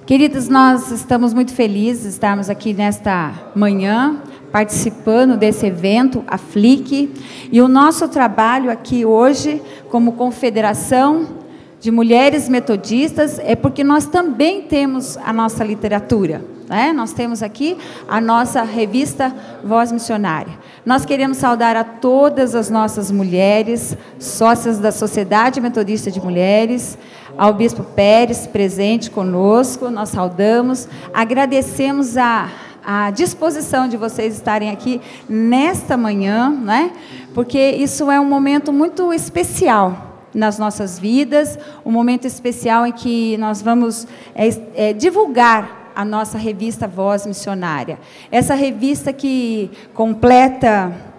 Queridos, nós estamos muito felizes de estarmos aqui nesta manhã, participando desse evento, a FLIC, e o nosso trabalho aqui hoje, como Confederação de Mulheres Metodistas, é porque nós também temos a nossa literatura, né? Nós temos aqui a nossa revista Voz Missionária. Nós queremos saudar a todas as nossas mulheres, sócias da Sociedade Metodista de Mulheres, ao Bispo Pérez, presente conosco, nós saudamos, agradecemos a disposição de vocês estarem aqui nesta manhã, né? Porque isso é um momento muito especial nas nossas vidas, um momento especial em que nós vamos divulgar a nossa revista Voz Missionária. Essa revista que completa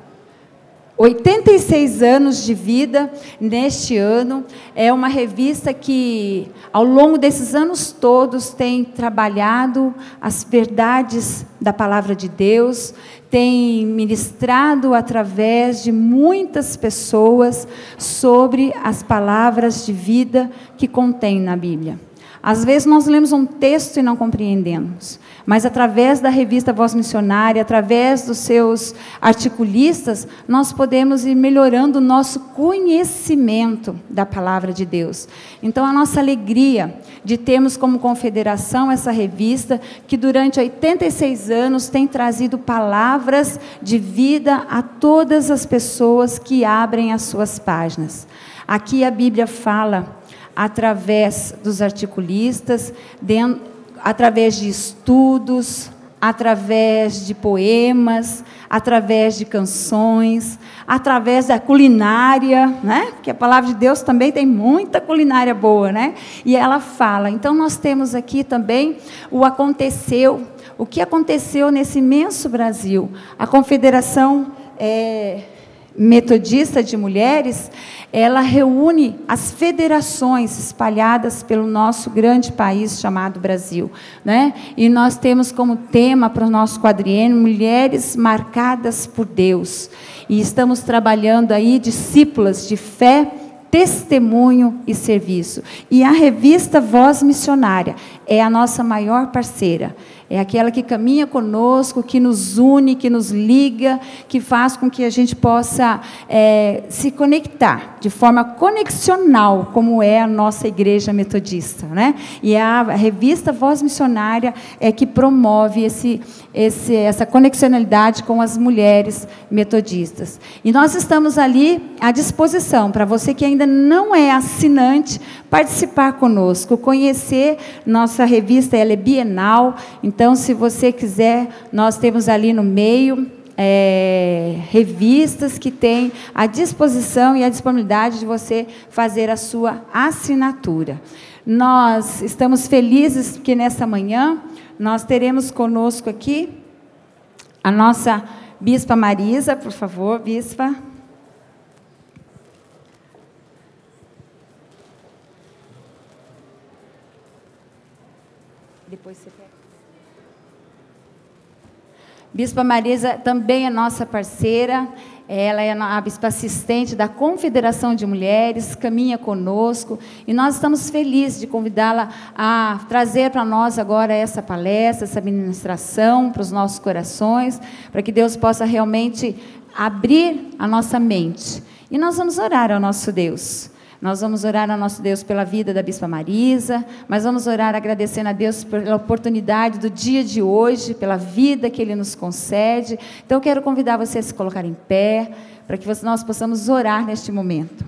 86 anos de vida neste ano, é uma revista que, ao longo desses anos todos, tem trabalhado as verdades da Palavra de Deus, tem ministrado através de muitas pessoas sobre as palavras de vida que contém na Bíblia. Às vezes nós lemos um texto e não compreendemos, mas através da revista Voz Missionária, através dos seus articulistas, nós podemos ir melhorando o nosso conhecimento da Palavra de Deus. Então, a nossa alegria de termos como confederação essa revista, que durante 86 anos tem trazido palavras de vida a todas as pessoas que abrem as suas páginas. Aqui a Bíblia fala através dos articulistas, através de estudos, através de poemas, através de canções, através da culinária, né? Porque a Palavra de Deus também tem muita culinária boa, né? E ela fala. Então, nós temos aqui também o que aconteceu nesse imenso Brasil. A Confederação Metodista de Mulheres, ela reúne as federações espalhadas pelo nosso grande país chamado Brasil, né? E nós temos como tema para o nosso quadriênio Mulheres Marcadas por Deus. E estamos trabalhando aí discípulas de fé, testemunho e serviço. E a revista Voz Missionária é a nossa maior parceira. É aquela que caminha conosco, que nos une, que nos liga, que faz com que a gente possa se conectar de forma conexional, como é a nossa igreja metodista, né? E a revista Voz Missionária é que promove essa conexionalidade com as mulheres metodistas. E nós estamos ali à disposição, para você que ainda não é assinante, participar conosco, conhecer nossa revista, ela é bienal. Então, se você quiser, nós temos ali no meio revistas que têm a disposição e a disponibilidade de você fazer a sua assinatura. Nós estamos felizes que nessa manhã nós teremos conosco aqui a nossa Bispa Marisa, por favor, Bispa. Depois você pega. Bispa Marisa também é nossa parceira, ela é a bispa assistente da Confederação de Mulheres, caminha conosco, e nós estamos felizes de convidá-la a trazer para nós agora essa palestra, essa ministração para os nossos corações, para que Deus possa realmente abrir a nossa mente. E nós vamos orar ao nosso Deus. Nós vamos orar ao nosso Deus pela vida da Bispa Marisa, mas vamos orar agradecendo a Deus pela oportunidade do dia de hoje, pela vida que Ele nos concede. Então, eu quero convidar você a se colocar em pé, para que nós possamos orar neste momento.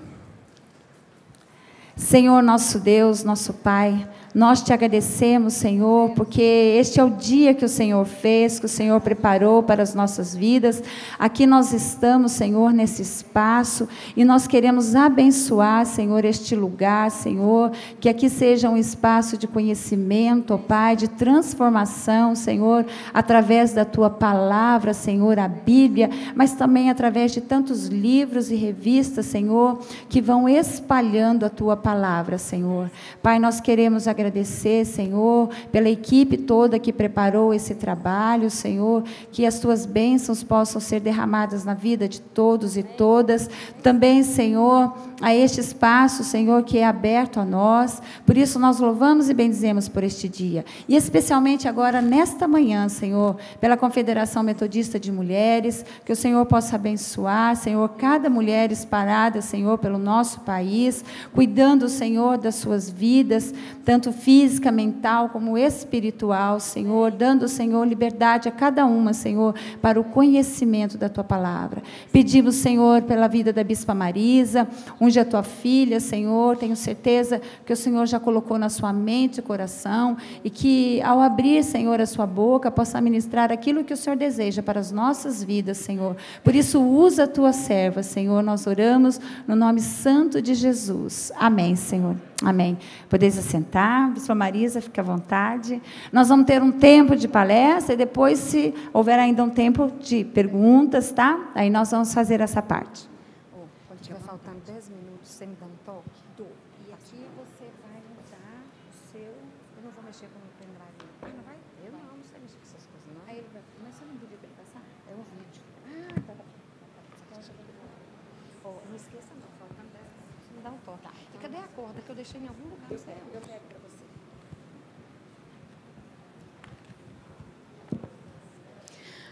Senhor, nosso Deus, nosso Pai, nós te agradecemos, Senhor, porque este é o dia que o Senhor fez, que o Senhor preparou para as nossas vidas. Aqui nós estamos, Senhor, nesse espaço, e nós queremos abençoar, Senhor, este lugar, Senhor, que aqui seja um espaço de conhecimento, ó Pai, de transformação, Senhor, através da Tua palavra, Senhor, a Bíblia, mas também através de tantos livros e revistas, Senhor, que vão espalhando a Tua palavra, Senhor. Pai, nós queremos agradecer agradecer, Senhor, pela equipe toda que preparou esse trabalho, Senhor, que as tuas bênçãos possam ser derramadas na vida de todos e todas. Também, Senhor, a este espaço, Senhor, que é aberto a nós. Por isso nós louvamos e bendizemos por este dia. E especialmente agora, nesta manhã, Senhor, pela Confederação Metodista de Mulheres, que o Senhor possa abençoar, Senhor, cada mulher espalhada, Senhor, pelo nosso país, cuidando, Senhor, das suas vidas, tanto física, mental, como espiritual, Senhor, dando, Senhor, liberdade a cada uma, Senhor, para o conhecimento da Tua Palavra. Pedimos, Senhor, pela vida da Bispa Marisa, unge a Tua filha, Senhor, tenho certeza que o Senhor já colocou na sua mente e coração, e que, ao abrir, Senhor, a sua boca, possa ministrar aquilo que o Senhor deseja para as nossas vidas, Senhor. Por isso, usa a Tua serva, Senhor, nós oramos no nome santo de Jesus. Amém, Senhor. Amém. Podeis assentar, Bispa Marisa, fique à vontade. Nós vamos ter um tempo de palestra e depois, se houver ainda um tempo de perguntas, tá? Aí nós vamos fazer essa parte. Quando estiver faltando 10 minutos, você me dá um toque? E aqui você vai mudar o seu... Eu não vou mexer com o pendrive. Não vai? Eu não sei mexer com essas coisas, não. Aí ele vai... Mas você não pediu para ele passar? É um vídeo. Tá. Não esqueça não, faltando 10 minutos. Você me dá um toque. E cadê a corda que eu deixei em algum lugar? Eu pego para você.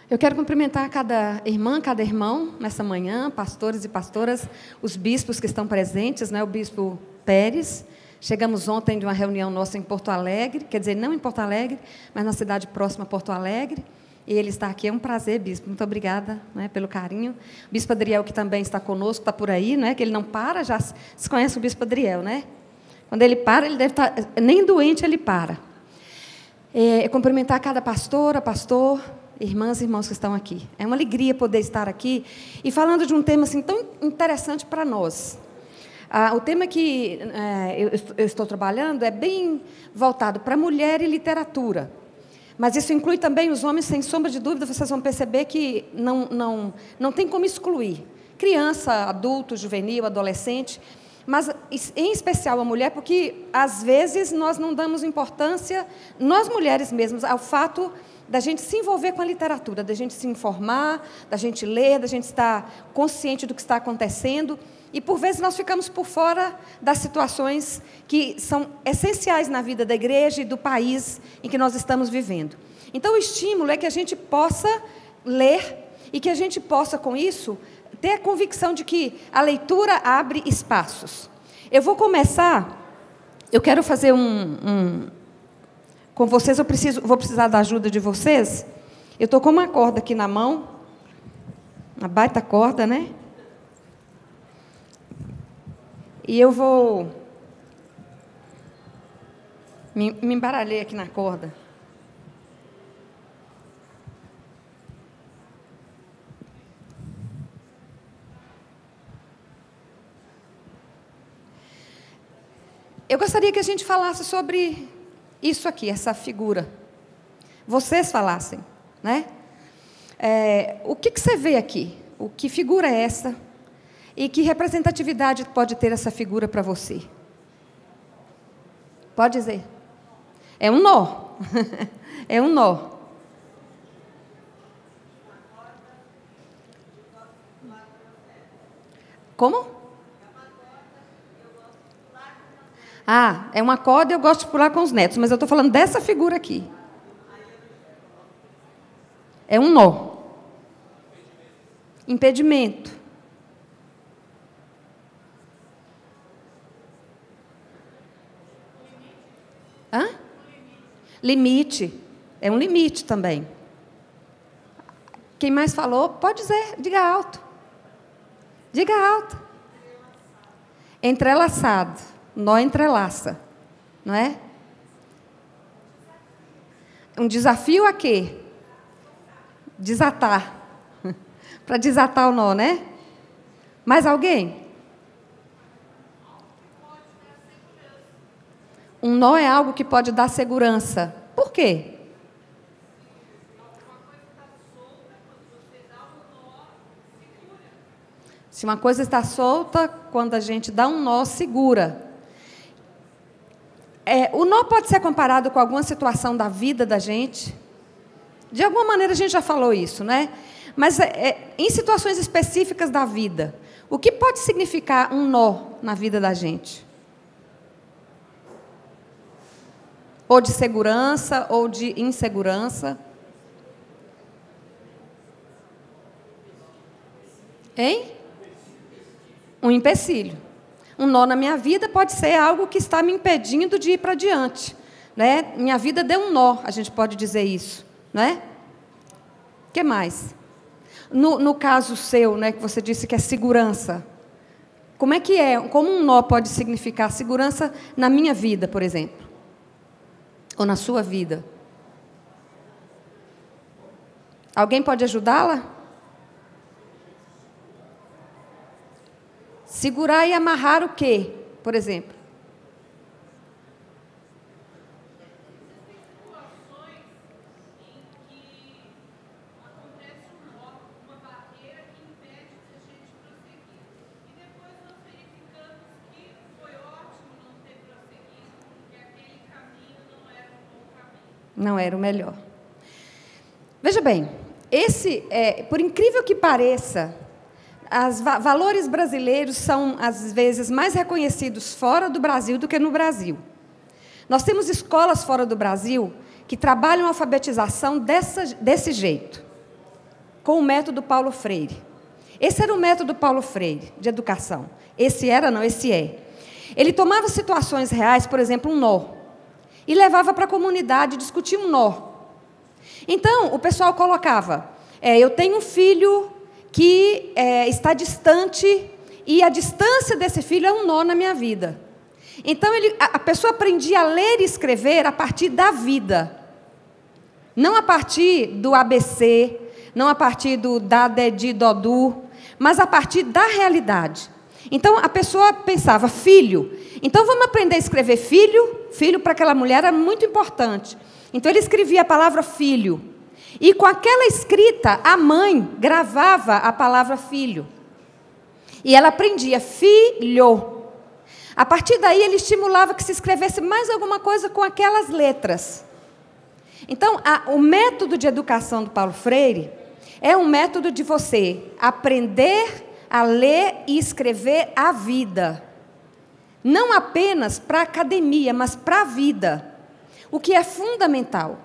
Eu quero cumprimentar cada irmã, cada irmão, nessa manhã, pastores e pastoras, os bispos que estão presentes, né? O bispo Pérez. Chegamos ontem de uma reunião nossa em Porto Alegre, quer dizer, não em Porto Alegre, mas na cidade próxima a Porto Alegre. E ele está aqui, é um prazer, bispo. Muito obrigada, né, pelo carinho. O bispo Adriel, que também está conosco, está por aí, né, que ele não para, já se conhece o bispo Adriel, né? Quando ele para, ele deve estar... Nem doente ele para. Cumprimentar cada pastora, pastor, irmãs e irmãos que estão aqui. É uma alegria poder estar aqui e falando de um tema assim, tão interessante para nós. O tema que eu estou trabalhando é bem voltado para mulher e literatura. Mas isso inclui também os homens, sem sombra de dúvida, vocês vão perceber que não tem como excluir. Criança, adulto, juvenil, adolescente, mas em especial a mulher, porque às vezes nós não damos importância, nós mulheres mesmas, ao fato da gente se envolver com a literatura, da gente se informar, da gente ler, da gente estar consciente do que está acontecendo. E, por vezes, nós ficamos por fora das situações que são essenciais na vida da igreja e do país em que nós estamos vivendo. Então, o estímulo é que a gente possa ler e que a gente possa, com isso, ter a convicção de que a leitura abre espaços. Eu vou começar, eu quero fazer com vocês, vou precisar da ajuda de vocês. Eu estou com uma corda aqui na mão, uma baita corda, né? E eu vou... Me embaralhei aqui na corda. Eu gostaria que a gente falasse sobre isso aqui, essa figura. Vocês falassem, né? O que você vê aqui? Que figura é essa? E que representatividade pode ter essa figura para você? Pode dizer. É um nó. É um nó. Como? É uma corda e eu gosto de pular com os netos, mas eu estou falando dessa figura aqui. É um nó. Impedimento. Limite. É um limite também. Quem mais falou, pode dizer, diga alto. Diga alto. Entrelaçado. Nó entrelaça. Não é? Um desafio a quê? Desatar. Para desatar o nó, né? Mais alguém? Um nó é algo que pode dar segurança. Por quê? Se uma coisa está solta, quando a gente dá um nó, segura. O nó pode ser comparado com alguma situação da vida da gente. De alguma maneira a gente já falou isso, né? Mas em situações específicas da vida, o que pode significar um nó na vida da gente? Ou de segurança, ou de insegurança. Hein? Um empecilho. Um nó na minha vida pode ser algo que está me impedindo de ir para diante, né? Minha vida deu um nó, a gente pode dizer isso, né? O que mais? No caso seu, né, que você disse que é segurança. Como é que é? Como um nó pode significar segurança na minha vida, por exemplo? Ou na sua vida? Alguém pode ajudá-la? Segurar e amarrar o quê, por exemplo? Não era o melhor. Veja bem, por incrível que pareça, os valores brasileiros são, às vezes, mais reconhecidos fora do Brasil do que no Brasil. Nós temos escolas fora do Brasil que trabalham a alfabetização desse jeito, com o método Paulo Freire. Esse era o método Paulo Freire, de educação. Esse é. Ele tomava situações reais, por exemplo, um nó, e levava para a comunidade discutir um nó. Então, o pessoal colocava, eu tenho um filho que está distante, e a distância desse filho é um nó na minha vida. Então, a pessoa aprendia a ler e escrever a partir da vida. Não a partir do ABC, não a partir do Dadedi, Dodu, mas a partir da realidade. Então, a pessoa pensava, filho. Então, vamos aprender a escrever filho. Filho para aquela mulher era muito importante. Então, ele escrevia a palavra filho. E com aquela escrita, a mãe gravava a palavra filho. E ela aprendia filho. A partir daí, ele estimulava que se escrevesse mais alguma coisa com aquelas letras. Então, o método de educação do Paulo Freire é um método de você aprender a ler e escrever a vida. Não apenas para a academia, mas para a vida. O que é fundamental.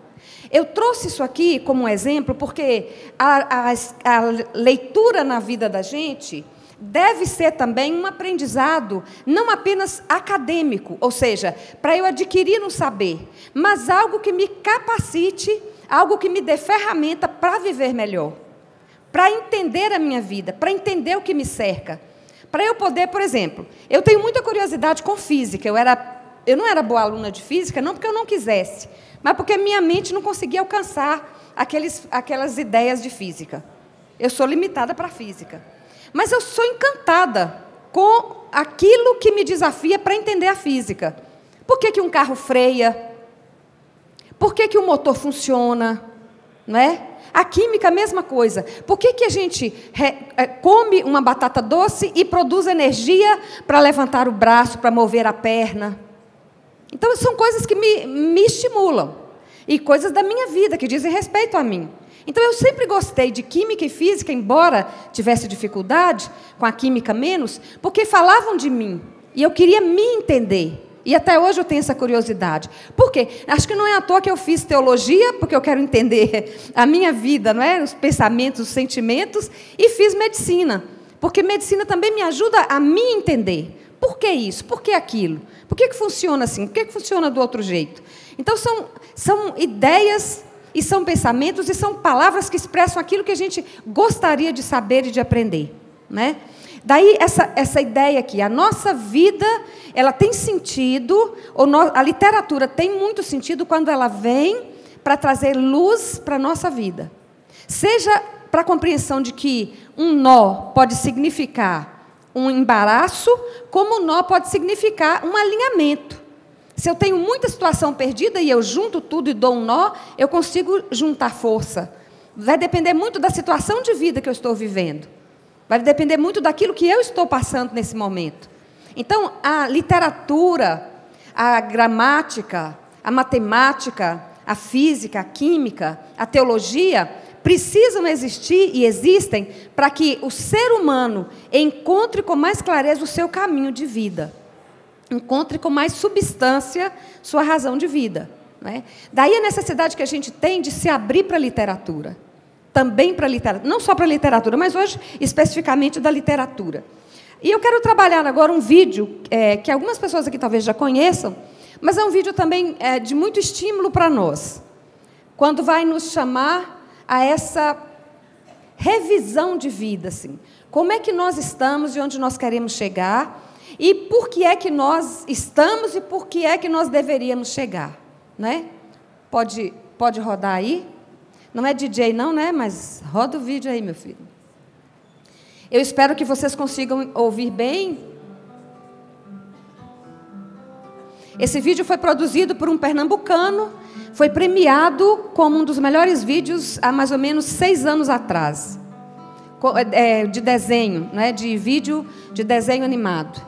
Eu trouxe isso aqui como um exemplo porque a leitura na vida da gente deve ser também um aprendizado, não apenas acadêmico, ou seja, para eu adquirir um saber, mas algo que me capacite, algo que me dê ferramenta para viver melhor, para entender a minha vida, para entender o que me cerca, para eu poder, por exemplo, eu tenho muita curiosidade com física, eu não era boa aluna de física, não porque eu não quisesse, mas porque minha mente não conseguia alcançar aquelas ideias de física. Eu sou limitada para a física. Mas eu sou encantada com aquilo que me desafia para entender a física. Por que um carro freia? Por que o motor funciona? Não é? A química, a mesma coisa. Por que a gente come uma batata doce e produz energia para levantar o braço, para mover a perna? Então, são coisas que me estimulam. E coisas da minha vida, que dizem respeito a mim. Então, eu sempre gostei de química e física, embora tivesse dificuldade, com a química menos, porque falavam de mim. E eu queria me entender. E até hoje eu tenho essa curiosidade. Por quê? Acho que não é à toa que eu fiz teologia, porque eu quero entender a minha vida, não é? Os pensamentos, os sentimentos, e fiz medicina. Porque medicina também me ajuda a me entender. Por que isso? Por que aquilo? Por que funciona assim? Por que funciona do outro jeito? Então, são ideias e são pensamentos e são palavras que expressam aquilo que a gente gostaria de saber e de aprender, né? Daí, essa ideia aqui, a nossa vida, ela tem sentido, a literatura tem muito sentido quando ela vem para trazer luz para a nossa vida. Seja para a compreensão de que um nó pode significar um embaraço, como um nó pode significar um alinhamento. Se eu tenho muita situação perdida e eu junto tudo e dou um nó, eu consigo juntar força. Vai depender muito da situação de vida que eu estou vivendo. Vai depender muito daquilo que eu estou passando nesse momento. Então, a literatura, a gramática, a matemática, a física, a química, a teologia, precisam existir e existem para que o ser humano encontre com mais clareza o seu caminho de vida, encontre com mais substância sua razão de vida. Né? Daí a necessidade que a gente tem de se abrir para a literatura, também para a literatura, não só para a literatura, mas hoje especificamente da literatura. E eu quero trabalhar agora um vídeo que algumas pessoas aqui talvez já conheçam, mas é um vídeo também de muito estímulo para nós, quando vai nos chamar a essa revisão de vida, assim. Como é que nós estamos e onde nós queremos chegar, e por que é que nós estamos e por que é que nós deveríamos chegar. Né? Pode rodar aí? Não é DJ não, né? Mas roda o vídeo aí, meu filho. Eu espero que vocês consigam ouvir bem. Esse vídeo foi produzido por um pernambucano, foi premiado como um dos melhores vídeos há mais ou menos 6 anos atrás, de desenho, né? De vídeo de desenho animado.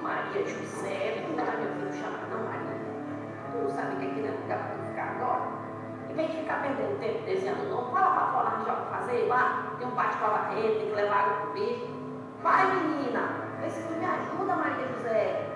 Maria José, não era meu filho chamado não, Maria. Tu não sabe que aqui não é lugar para ficar agora? Em vez de ficar perdendo tempo desenhando não, fala para fora arranjar o que fazer lá, tem um pátio para varrer, tem que levar água para o bicho. Vai, menina, vê se tu me ajuda, Maria José.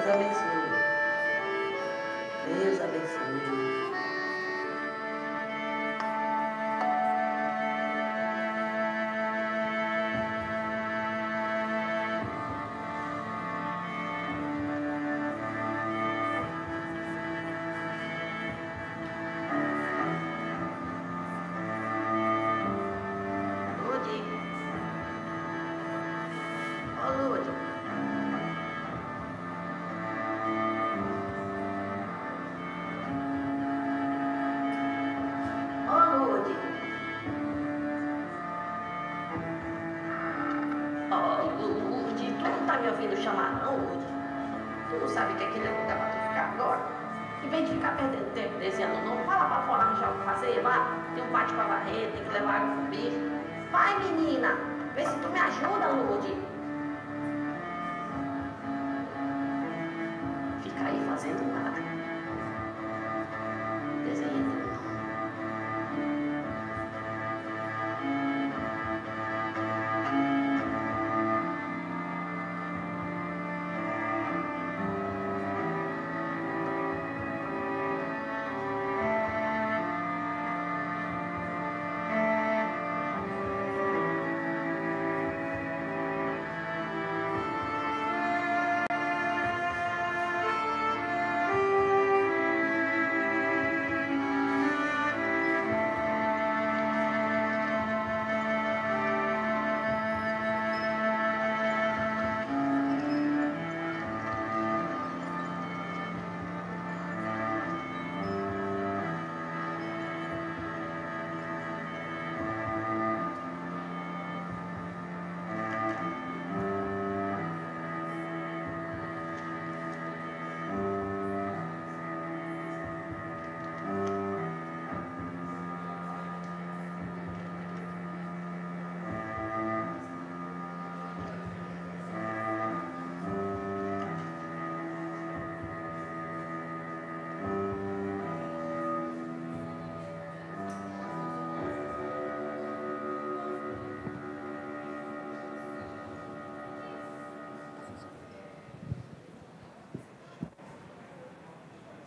Deus abençoe. Deus abençoe. chamar não hoje. Tu não sabe que aquele é lugar pra tu ficar agora? Em vez de ficar perdendo tempo desenhando não, fala pra fora arranjar o que fazer lá. Tem um pátio pra varrer, tem que levar água pro bicho. Vai, menina, vê se tu me ajuda, Lourdes. Fica aí fazendo nada. Desenhando.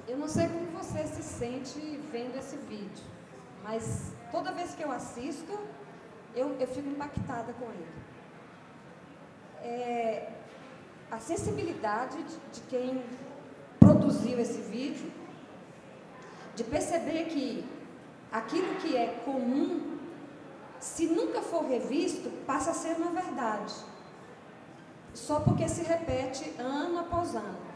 Eu não sei como você se sente vendo esse vídeo, mas toda vez que eu assisto, eu fico impactada com ele. A sensibilidade de quem produziu esse vídeo, de perceber que aquilo que é comum, se nunca for revisto, passa a ser uma verdade, só porque se repete ano após ano.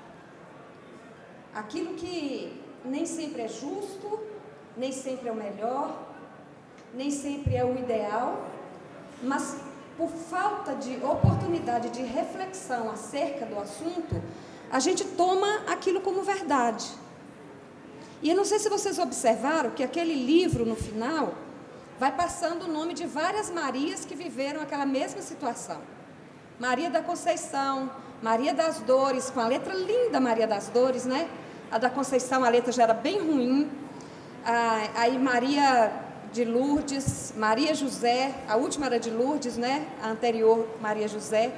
Aquilo que nem sempre é justo, nem sempre é o melhor, nem sempre é o ideal, mas por falta de oportunidade de reflexão acerca do assunto, a gente toma aquilo como verdade. E eu não sei se vocês observaram que aquele livro, no final, vai passando o nome de várias Marias que viveram aquela mesma situação. Maria da Conceição, Maria das Dores, com a letra linda Maria das Dores, né? A da Conceição, a letra já era bem ruim. Aí Maria de Lourdes, Maria José, a última era de Lourdes, né? A anterior, Maria José.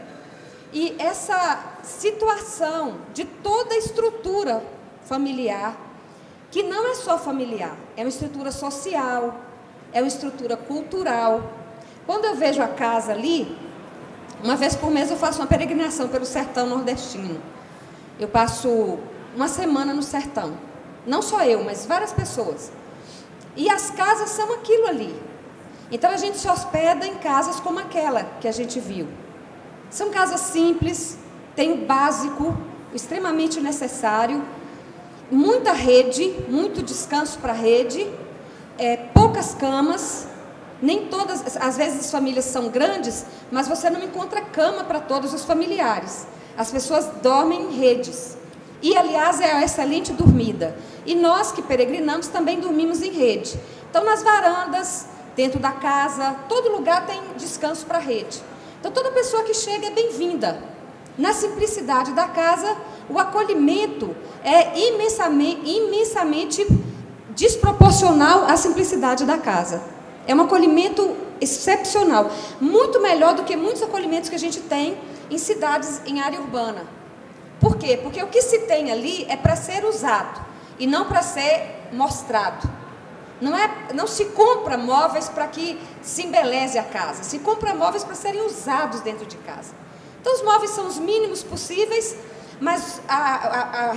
E essa situação de toda a estrutura familiar, que não é só familiar, é uma estrutura social, é uma estrutura cultural. Quando eu vejo a casa ali, uma vez por mês eu faço uma peregrinação pelo sertão nordestino. Eu passo uma semana no sertão. Não só eu, mas várias pessoas. E as casas são aquilo ali. Então a gente se hospeda em casas como aquela que a gente viu. São casas simples, tem o básico, o extremamente necessário, muita rede, muito descanso para a rede, poucas camas. Nem todas, às vezes as famílias são grandes, mas você não encontra cama para todos os familiares. As pessoas dormem em redes. E, aliás, é uma excelente dormida. E nós que peregrinamos também dormimos em rede. Então, nas varandas, dentro da casa, todo lugar tem descanso para a rede. Então, toda pessoa que chega é bem-vinda. Na simplicidade da casa, o acolhimento é imensamente desproporcional à simplicidade da casa. É um acolhimento excepcional, muito melhor do que muitos acolhimentos que a gente tem em cidades, em área urbana. Por quê? Porque o que se tem ali é para ser usado e não para ser mostrado. Não se compra móveis para que se embeleze a casa, se compra móveis para serem usados dentro de casa. Então os móveis são os mínimos possíveis, mas a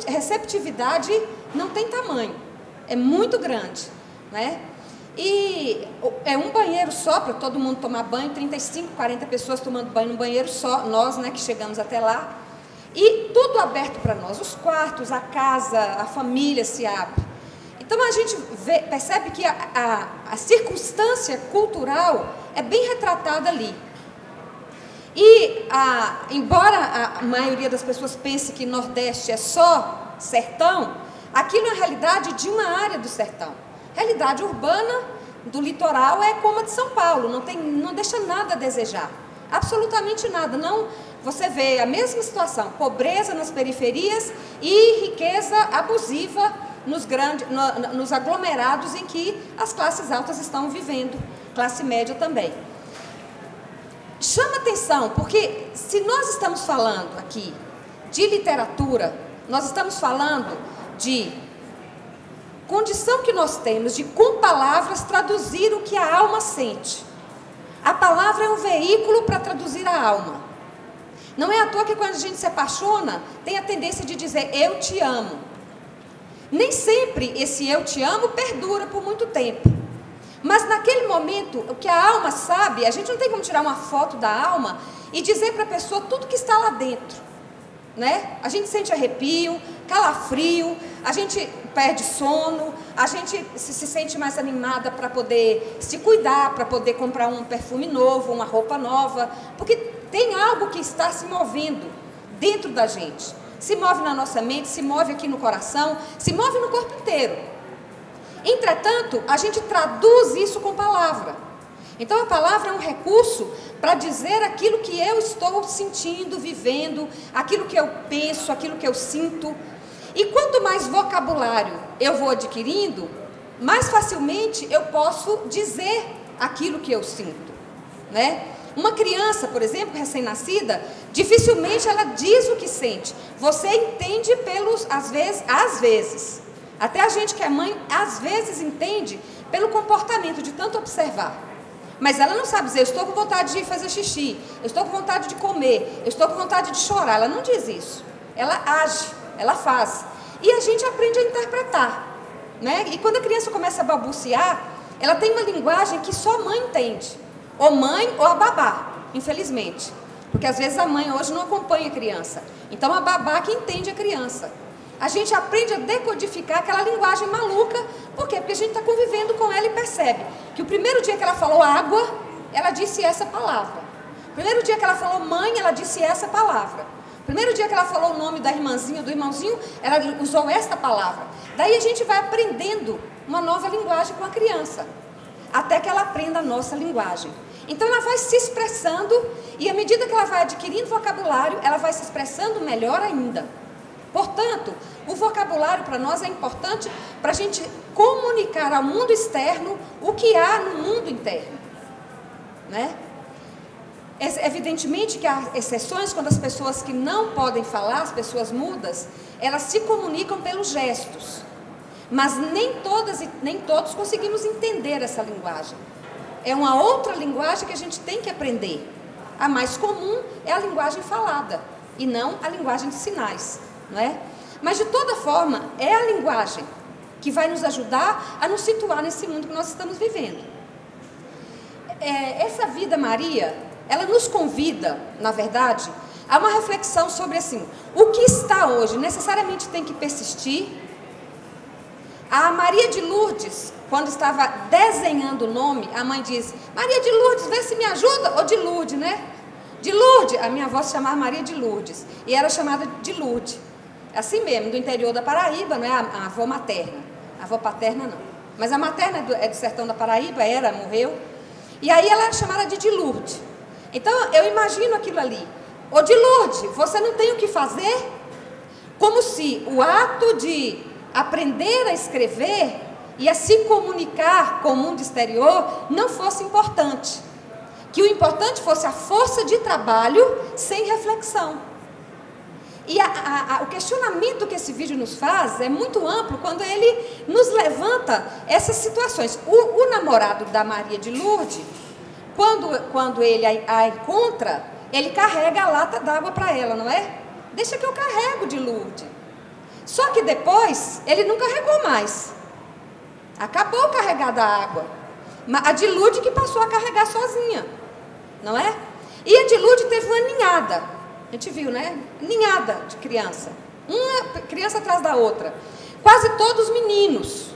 receptividade não tem tamanho, é muito grande, né? E é um banheiro só para todo mundo tomar banho, 35, 40 pessoas tomando banho num banheiro só, nós, né, que chegamos até lá. E tudo aberto para nós, os quartos, a casa, a família se abre. Então a gente percebe que a circunstância cultural é bem retratada ali. E embora a maioria das pessoas pense que Nordeste é só sertão, aquilo é a realidade de uma área do sertão. Realidade urbana do litoral é como a de São Paulo, não deixa nada a desejar, absolutamente nada. Não, você vê a mesma situação, pobreza nas periferias e riqueza abusiva nos aglomerados em que as classes altas estão vivendo, classe média também. Chama atenção, porque se nós estamos falando aqui de literatura, nós estamos falando de condição que nós temos de, com palavras, traduzir o que a alma sente. A palavra é um veículo para traduzir a alma. Não é à toa que quando a gente se apaixona, tem a tendência de dizer, eu te amo. Nem sempre esse eu te amo perdura por muito tempo. Mas naquele momento, o que a alma sabe, a gente não tem como tirar uma foto da alma e dizer para a pessoa tudo que está lá dentro, né? A gente sente arrepio, calafrio, a gente perde sono, a gente se sente mais animada para poder se cuidar, para poder comprar um perfume novo, uma roupa nova, porque tem algo que está se movendo dentro da gente. Se move na nossa mente, se move aqui no coração, se move no corpo inteiro. Entretanto, a gente traduz isso com palavra. Então a palavra é um recurso para dizer aquilo que eu estou sentindo, vivendo, aquilo que eu penso, aquilo que eu sinto. E quanto mais vocabulário eu vou adquirindo, mais facilmente eu posso dizer aquilo que eu sinto, né? Uma criança, por exemplo, recém-nascida, dificilmente ela diz o que sente. Você entende às vezes. Até a gente que é mãe, às vezes entende pelo comportamento, de tanto observar. Mas ela não sabe dizer, eu estou com vontade de fazer xixi, eu estou com vontade de comer, eu estou com vontade de chorar. Ela não diz isso. Ela age, ela faz. E a gente aprende a interpretar, né? E quando a criança começa a balbuciar, ela tem uma linguagem que só a mãe entende. Ou mãe ou a babá, infelizmente. Porque às vezes a mãe hoje não acompanha a criança. Então a babá que entende a criança. A gente aprende a decodificar aquela linguagem maluca. Por quê? Porque a gente está convivendo com ela e percebe que o primeiro dia que ela falou água, ela disse essa palavra. O primeiro dia que ela falou mãe, ela disse essa palavra. O primeiro dia que ela falou o nome da irmãzinha, do irmãozinho, ela usou esta palavra. Daí a gente vai aprendendo uma nova linguagem com a criança, até que ela aprenda a nossa linguagem. Então ela vai se expressando e à medida que ela vai adquirindo vocabulário, ela vai se expressando melhor ainda. Portanto, o vocabulário para nós é importante para a gente comunicar ao mundo externo o que há no mundo interno, né? Evidentemente que há exceções quando as pessoas que não podem falar, as pessoas mudas, elas se comunicam pelos gestos. Mas nem todas e nem todos conseguimos entender essa linguagem. É uma outra linguagem que a gente tem que aprender. A mais comum é a linguagem falada e não a linguagem de sinais, não é? Mas de toda forma é a linguagem que vai nos ajudar a nos situar nesse mundo que nós estamos vivendo. Essa vida Maria, ela nos convida, na verdade, a uma reflexão sobre assim, o que está hoje necessariamente tem que persistir. A Maria de Lourdes, quando estava desenhando o nome, a mãe diz, Maria de Lourdes, vê se me ajuda, ou de Lourdes, né? De Lourdes, a minha avó se chamava Maria de Lourdes, e era chamada de Lourdes. Assim mesmo, do interior da Paraíba, não é a avó materna, a avó paterna não. Mas a materna é do sertão da Paraíba, morreu, e aí ela era chamada de Lourdes. Então, eu imagino aquilo ali, ô de Lourdes, você não tem o que fazer? Como se o ato de aprender a escrever e a se comunicar com o mundo exterior não fosse importante. Que o importante fosse a força de trabalho sem reflexão. E o questionamento que esse vídeo nos faz é muito amplo quando ele nos levanta essas situações. O namorado da Maria de Lourdes, quando ele a encontra, ele carrega a lata d'água para ela, não é? Deixa que eu carrego, de Lourdes. Só que depois, ele não carregou mais. Acabou carregada a água. A de Lourdes que passou a carregar sozinha, não é? E a de Lourdes teve uma ninhada. A gente viu, né? Ninhada de criança. Uma criança atrás da outra. Quase todos meninos.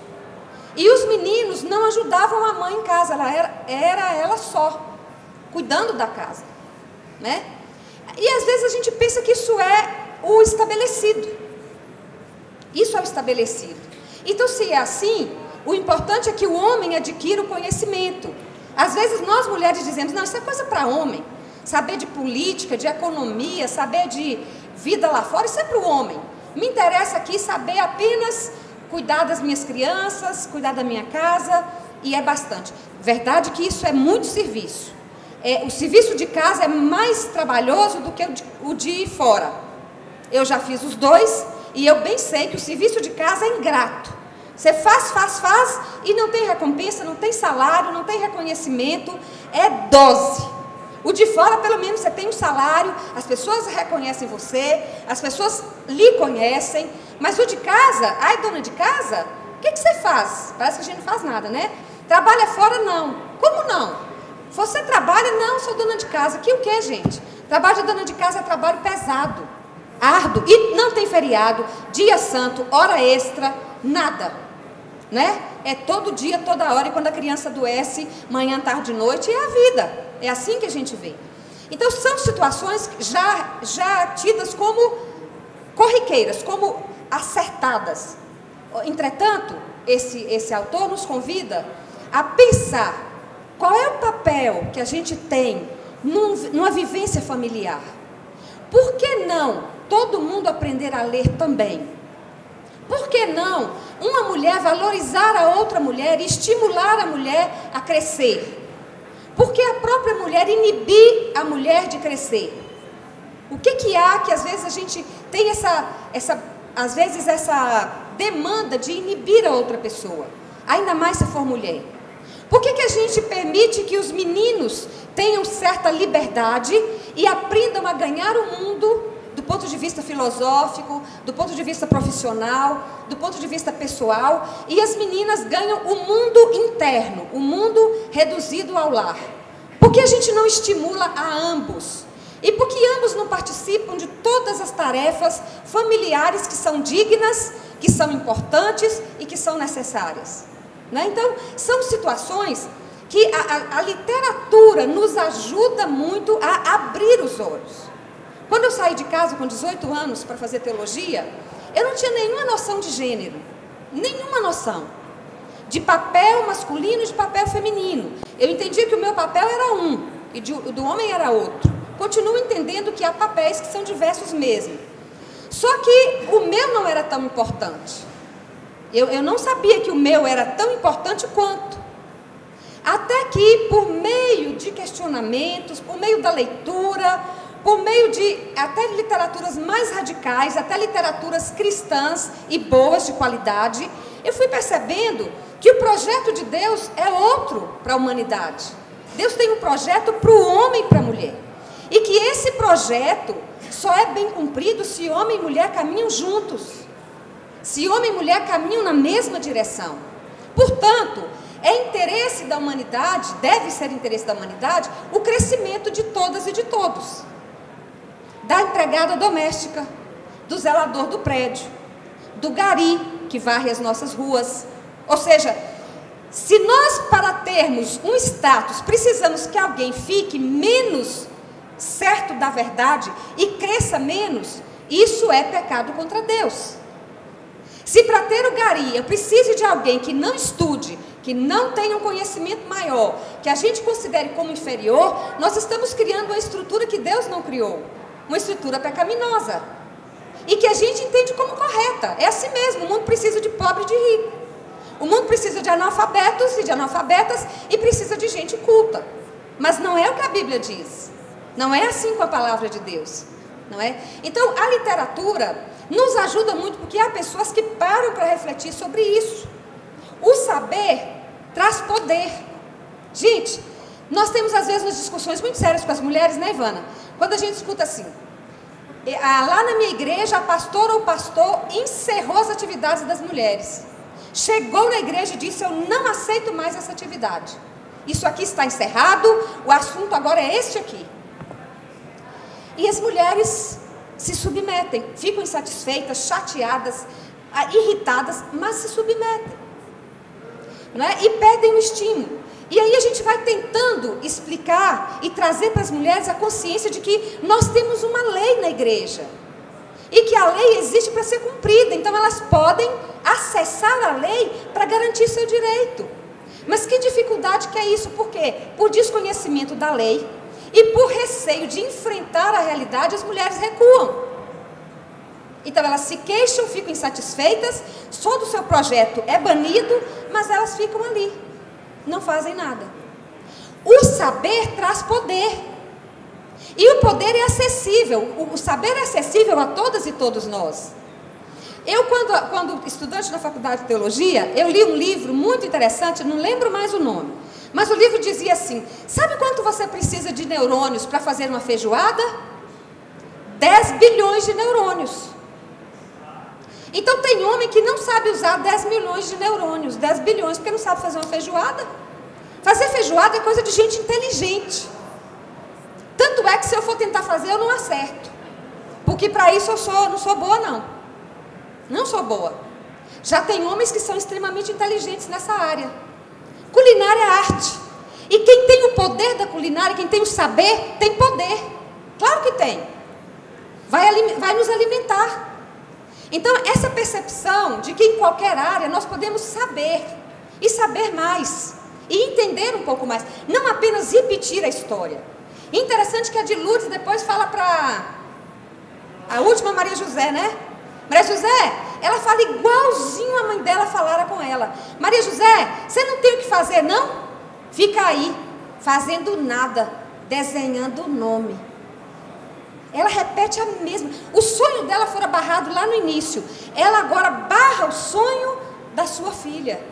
E os meninos não ajudavam a mãe em casa. Era ela só, cuidando da casa, né? E às vezes a gente pensa que isso é o estabelecido. Isso é o estabelecido. Então, se é assim, o importante é que o homem adquira o conhecimento. Às vezes nós mulheres dizemos, não, isso é coisa para homem. Saber de política, de economia, saber de vida lá fora, isso é para o homem. Me interessa aqui saber apenas cuidar das minhas crianças, cuidar da minha casa, e é bastante. Verdade que isso é muito serviço. O serviço de casa é mais trabalhoso do que o de fora. Eu já fiz os dois, e eu bem sei que o serviço de casa é ingrato. Você faz, e não tem recompensa, não tem salário, não tem reconhecimento, é dose. O de fora, pelo menos, você tem um salário, as pessoas reconhecem você, as pessoas lhe conhecem, mas o de casa, ai, dona de casa, o que você faz? Parece que a gente não faz nada, né? Trabalha fora, não. Como não? Você trabalha? Não, sou dona de casa. Que o que, gente? Trabalho de dona de casa é trabalho pesado, árduo, e não tem feriado, dia santo, hora extra, nada, né? É todo dia, toda hora, e quando a criança adoece, manhã, tarde, noite, é a vida. É assim que a gente vê. Então, são situações já tidas como corriqueiras, como acertadas. Entretanto, esse autor nos convida a pensar qual é o papel que a gente tem numa vivência familiar. Por que não todo mundo aprender a ler também? Por que não uma mulher valorizar a outra mulher e estimular a mulher a crescer? Por que a própria mulher inibir a mulher de crescer? O que há que às vezes a gente tem essa demanda de inibir a outra pessoa? Ainda mais se for mulher. Por que a gente permite que os meninos tenham certa liberdade e aprendam a ganhar o mundo do ponto de vista filosófico, do ponto de vista profissional, do ponto de vista pessoal, e as meninas ganham o mundo interno, o mundo reduzido ao lar? Por que a gente não estimula a ambos? E por que ambos não participam de todas as tarefas familiares que são dignas, que são importantes e que são necessárias? Né? Então, são situações que a literatura nos ajuda muito a abrir os olhos. Quando eu saí de casa com 18 anos para fazer teologia, eu não tinha nenhuma noção de gênero, nenhuma noção de papel masculino e de papel feminino. Eu entendia que o meu papel era um e o do homem era outro. Continuo entendendo que há papéis que são diversos mesmo. Só que o meu não era tão importante. Eu não sabia que o meu era tão importante quanto. Até que, por meio de questionamentos, por meio da leitura, por meio de até literaturas mais radicais, até literaturas cristãs e boas de qualidade, eu fui percebendo que o projeto de Deus é outro para a humanidade. Deus tem um projeto para o homem e para a mulher. E que esse projeto só é bem cumprido se homem e mulher caminham juntos. Se homem e mulher caminham na mesma direção. Portanto, é interesse da humanidade, deve ser interesse da humanidade, o crescimento de todas e de todos. Da empregada doméstica, do zelador do prédio, do gari que varre as nossas ruas. Ou seja, se nós, para termos um status, precisamos que alguém fique menos certo da verdade e cresça menos, isso é pecado contra Deus. Se para ter o gari eu preciso de alguém que não estude, que não tenha um conhecimento maior, que a gente considere como inferior, nós estamos criando uma estrutura que Deus não criou, uma estrutura pecaminosa, e que a gente entende como correta. É assim mesmo, o mundo precisa de pobre e de rico. O mundo precisa de analfabetos e de analfabetas e precisa de gente culta. Mas não é o que a Bíblia diz. Não é assim com a palavra de Deus. não é? Então, a literatura nos ajuda muito, porque há pessoas que param para refletir sobre isso. O saber traz poder. Gente, nós temos às vezes umas discussões muito sérias com as mulheres, né, Ivana? Quando a gente escuta assim, lá na minha igreja, a pastora ou pastor encerrou as atividades das mulheres. Chegou na igreja e disse, eu não aceito mais essa atividade. Isso aqui está encerrado, o assunto agora é este aqui. E as mulheres se submetem, ficam insatisfeitas, chateadas, irritadas, mas se submetem, não é? E perdem o estímulo. E aí a gente vai tentando explicar e trazer para as mulheres a consciência de que nós temos uma lei na igreja. E que a lei existe para ser cumprida. Então elas podem acessar a lei para garantir seu direito. Mas que dificuldade que é isso? Por quê? Por desconhecimento da lei e por receio de enfrentar a realidade, as mulheres recuam. Então elas se queixam, ficam insatisfeitas, só do seu projeto é banido, mas elas ficam ali, não fazem nada. O saber traz poder. E o poder é acessível, o saber é acessível a todas e todos nós. Eu, quando estudante na faculdade de teologia, eu li um livro muito interessante, não lembro mais o nome, mas o livro dizia assim, sabe quanto você precisa de neurônios para fazer uma feijoada? 10 bilhões de neurônios. Então tem homem que não sabe usar 10 milhões de neurônios, 10 bilhões, porque não sabe fazer uma feijoada. Fazer feijoada é coisa de gente inteligente. Tanto é que se eu for tentar fazer, eu não acerto. Porque para isso eu não sou boa, não. Não sou boa. Já tem homens que são extremamente inteligentes nessa área. Culinária é arte. E quem tem o poder da culinária, quem tem o saber, tem poder. Claro que tem. Vai nos alimentar. Então, essa percepção de que em qualquer área nós podemos saber. E saber mais. E entender um pouco mais. Não apenas repetir a história. Interessante que a de Lourdes depois fala para a última Maria José, né? Maria José, ela fala igualzinho a mãe dela falara com ela. Maria José, você não tem o que fazer, não? Fica aí, fazendo nada, desenhando o nome. Ela repete a mesma. O sonho dela fora barrado lá no início. Ela agora barra o sonho da sua filha.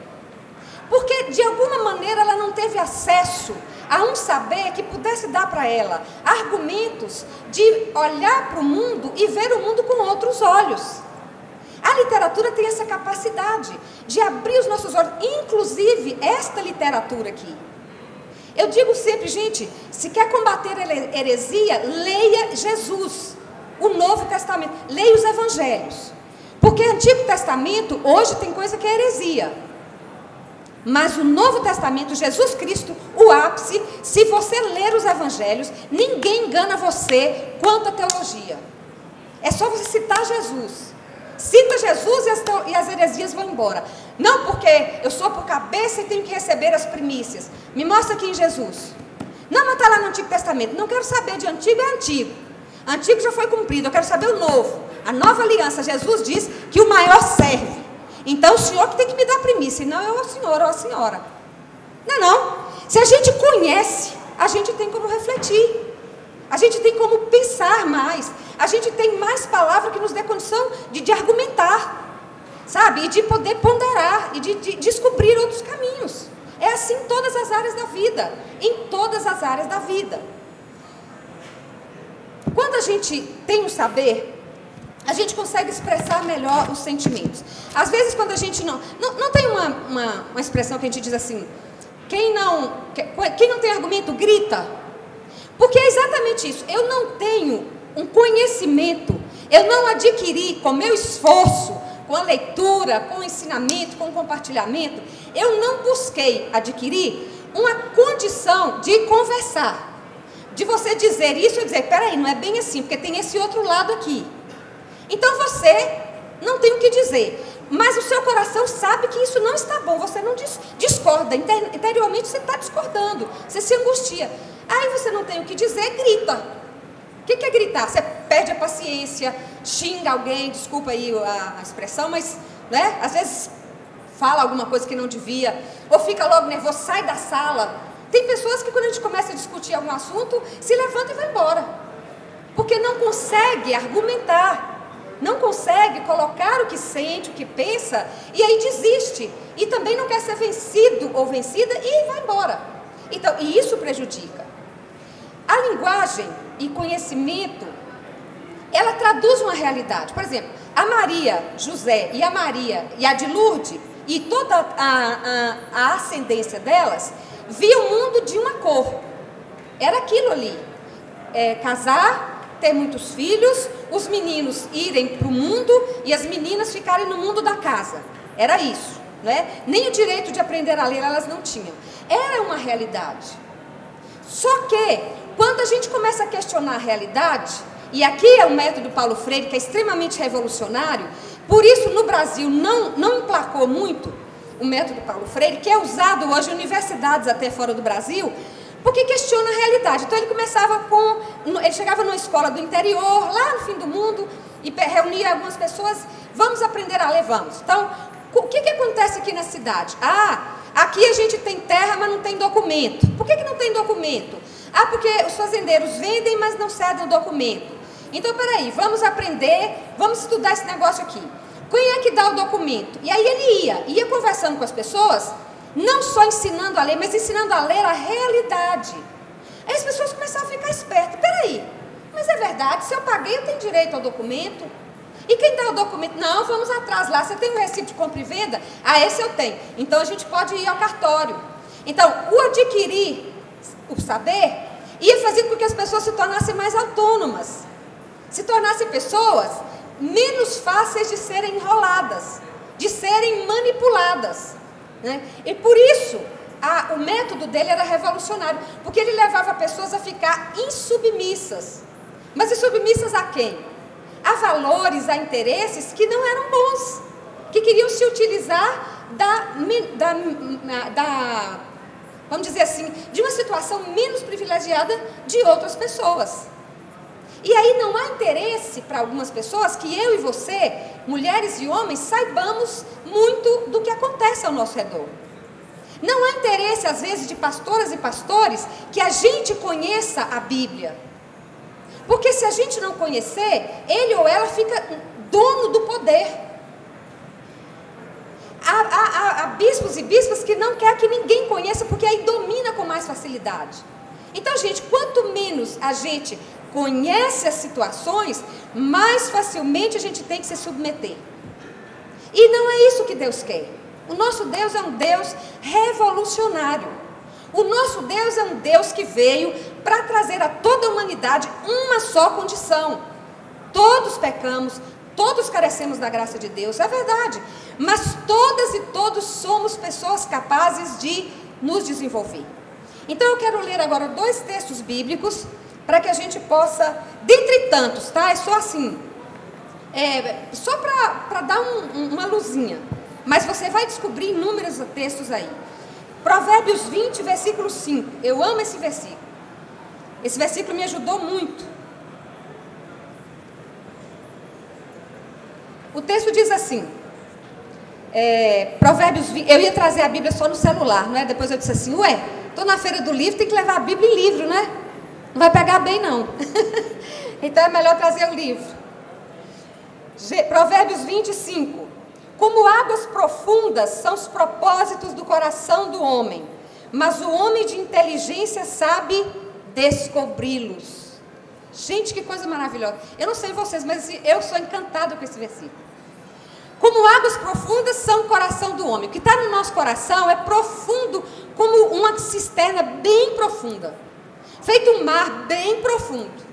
Porque, de alguma maneira, ela não teve acesso a um saber que pudesse dar para ela argumentos de olhar para o mundo e ver o mundo com outros olhos. A literatura tem essa capacidade de abrir os nossos olhos, inclusive esta literatura aqui. Eu digo sempre, gente, se quer combater a heresia, leia Jesus, o Novo Testamento, leia os Evangelhos. Porque o Antigo Testamento, hoje tem coisa que é heresia. Mas o Novo Testamento, Jesus Cristo, o ápice, se você ler os Evangelhos, ninguém engana você quanto à teologia. É só você citar Jesus. Cita Jesus e as heresias vão embora. Não porque eu sou por cabeça e tenho que receber as primícias. Me mostra aqui em Jesus. Não, mas está lá no Antigo Testamento. Não quero saber de antigo, é antigo. Antigo já foi cumprido, eu quero saber o novo. A nova aliança, Jesus diz que o maior serve. Então o senhor que tem que me dar primícia, e não eu, o senhor ou a senhora. Não, não. Se a gente conhece, a gente tem como refletir. A gente tem como pensar mais. A gente tem mais palavra que nos dê condição de argumentar. Sabe? E de poder ponderar. E de descobrir outros caminhos. É assim em todas as áreas da vida. Em todas as áreas da vida. Quando a gente tem um saber, a gente consegue expressar melhor os sentimentos. Às vezes, quando a gente não tem uma expressão que a gente diz assim, quem não tem argumento, grita. Porque é exatamente isso. Eu não tenho um conhecimento, eu não adquiri com meu esforço, com a leitura, com o ensinamento, com o compartilhamento, eu não busquei adquirir uma condição de conversar. De você dizer isso e dizer, peraí, não é bem assim, porque tem esse outro lado aqui. Então você não tem o que dizer, mas o seu coração sabe que isso não está bom, você não discorda, interiormente você está discordando, você se angustia. Aí você não tem o que dizer, grita. O que é gritar? Você perde a paciência, xinga alguém, desculpa aí a expressão, mas né, às vezes fala alguma coisa que não devia, ou fica logo nervoso, sai da sala. Tem pessoas que quando a gente começa a discutir algum assunto, se levanta e vai embora. porque não consegue argumentar, não consegue colocar o que sente, o que pensa, e aí desiste. E também não quer ser vencido ou vencida e vai embora. Então, e isso prejudica. A linguagem e conhecimento, ela traduz uma realidade. Por exemplo, a Maria José e a Maria e a de Lourdes e toda a ascendência delas via o mundo de uma cor. Era aquilo ali. Casar, ter muitos filhos, os meninos irem para o mundo e as meninas ficarem no mundo da casa. Era isso, né? Nem o direito de aprender a ler elas não tinham. Era uma realidade. Só que, quando a gente começa a questionar a realidade, e aqui é o método Paulo Freire, que é extremamente revolucionário, por isso no Brasil não emplacou muito o método Paulo Freire, que é usado hoje em universidades até fora do Brasil, porque questiona a realidade. Então ele chegava numa escola do interior, lá no fim do mundo, e reunia algumas pessoas, vamos aprender a ler, vamos. Então, o que acontece aqui na cidade? Aqui a gente tem terra, mas não tem documento. Por que não tem documento? Porque os fazendeiros vendem, mas não cedem o documento. Então, peraí, vamos aprender, vamos estudar esse negócio aqui. Quem é que dá o documento? E aí ele ia conversando com as pessoas, não só ensinando a ler, mas ensinando a ler a realidade. Aí as pessoas começaram a ficar espertas. Peraí, mas é verdade, se eu paguei, eu tenho direito ao documento? E quem dá o documento? Não, vamos atrás lá. Você tem um recibo de compra e venda? Esse eu tenho. Então a gente pode ir ao cartório. Então, o adquirir o saber ia fazer com que as pessoas se tornassem mais autônomas, se tornassem pessoas menos fáceis de serem enroladas, de serem manipuladas, né? E por isso o método dele era revolucionário, porque ele levava pessoas a ficar insubmissas. Mas insubmissas a quem? A valores, a interesses que não eram bons, que queriam se utilizar vamos dizer assim, de uma situação menos privilegiada de outras pessoas. E aí não há interesse para algumas pessoas que eu e você, mulheres e homens, saibamos muito do que acontece ao nosso redor. Não há interesse, às vezes, de pastoras e pastores que a gente conheça a Bíblia. Porque se a gente não conhecer, ele ou ela fica dono do poder. Há bispos e bispas que não querem que ninguém conheça, porque aí domina com mais facilidade. Então, gente, quanto menos a gente conhece as situações, mais facilmente a gente tem que se submeter. E não é isso que Deus quer. O nosso Deus é um Deus revolucionário. O nosso Deus é um Deus que veio para trazer a toda a humanidade uma só condição. Todos pecamos, todos carecemos da graça de Deus, é verdade. Mas todas e todos somos pessoas capazes de nos desenvolver. Então eu quero ler agora 2 textos bíblicos, para que a gente possa, dentre tantos, tá? É só assim, só para dar uma luzinha. Mas você vai descobrir inúmeros textos aí. Provérbios 20, versículo 5. Eu amo esse versículo. Esse versículo me ajudou muito. O texto diz assim, Provérbios 20, eu ia trazer a Bíblia só no celular, não é? Depois eu disse assim, estou na feira do livro, tem que levar a Bíblia em livro, né? Não vai pegar bem, não. Então é melhor trazer o livro. Provérbios 25. Como águas profundas são os propósitos do coração do homem, mas o homem de inteligência sabe descobri-los. Gente, que coisa maravilhosa. Eu não sei vocês, mas eu sou encantada com esse versículo. Como águas profundas são o coração do homem. O que está no nosso coração é profundo, como uma cisterna bem profunda. Feito um mar bem profundo.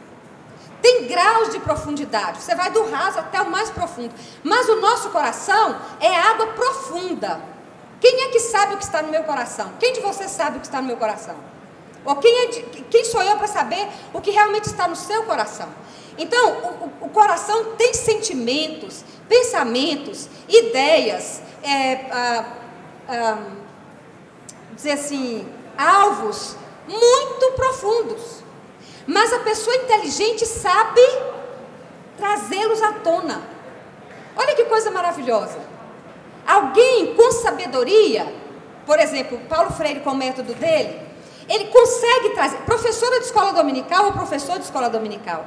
Tem graus de profundidade. Você vai do raso até o mais profundo. Mas o nosso coração é água profunda. Quem é que sabe o que está no meu coração? Quem de vocês sabe o que está no meu coração? Ou quem sou eu para saber o que realmente está no seu coração? Então, o coração tem sentimentos, pensamentos, ideias, dizer assim, alvos muito profundos. Mas a pessoa inteligente sabe trazê-los à tona. Olha que coisa maravilhosa. Alguém com sabedoria, por exemplo, Paulo Freire com o método dele, ele consegue trazer, professora de escola dominical ou professor de escola dominical,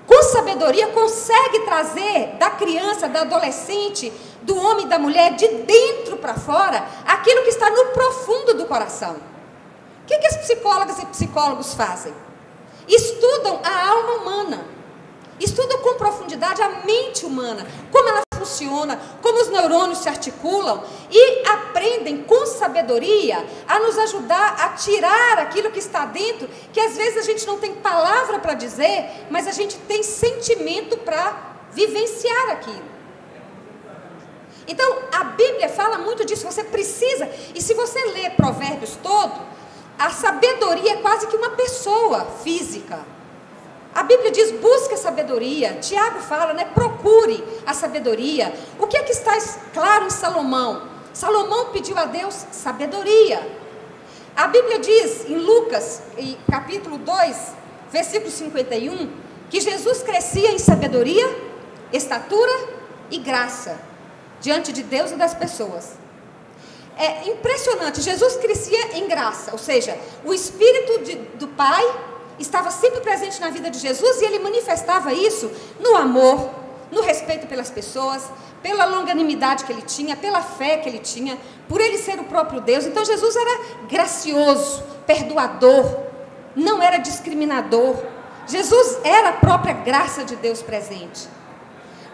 com sabedoria, consegue trazer da criança, da adolescente, do homem e da mulher, de dentro para fora, aquilo que está no profundo do coração. O que as psicólogas e psicólogos fazem? Estudam a alma humana, estudam com profundidade a mente humana, como ela funciona, como os neurônios se articulam, e aprendem com sabedoria a nos ajudar a tirar aquilo que está dentro, que às vezes a gente não tem palavra para dizer, mas a gente tem sentimento para vivenciar aquilo. Então, a Bíblia fala muito disso, você precisa, e se você ler Provérbios todo, a sabedoria é quase que uma pessoa física. A Bíblia diz, busque a sabedoria. Tiago fala, né, procure a sabedoria. O que é que está claro em Salomão? Salomão pediu a Deus sabedoria. A Bíblia diz em Lucas, capítulo 2, versículo 51, que Jesus crescia em sabedoria, estatura e graça, diante de Deus e das pessoas. É impressionante, Jesus crescia em graça, ou seja, o Espírito do Pai estava sempre presente na vida de Jesus, e ele manifestava isso no amor, no respeito pelas pessoas, pela longanimidade que ele tinha, pela fé que ele tinha, por ele ser o próprio Deus. Então Jesus era gracioso, perdoador, não era discriminador. Jesus era a própria graça de Deus presente.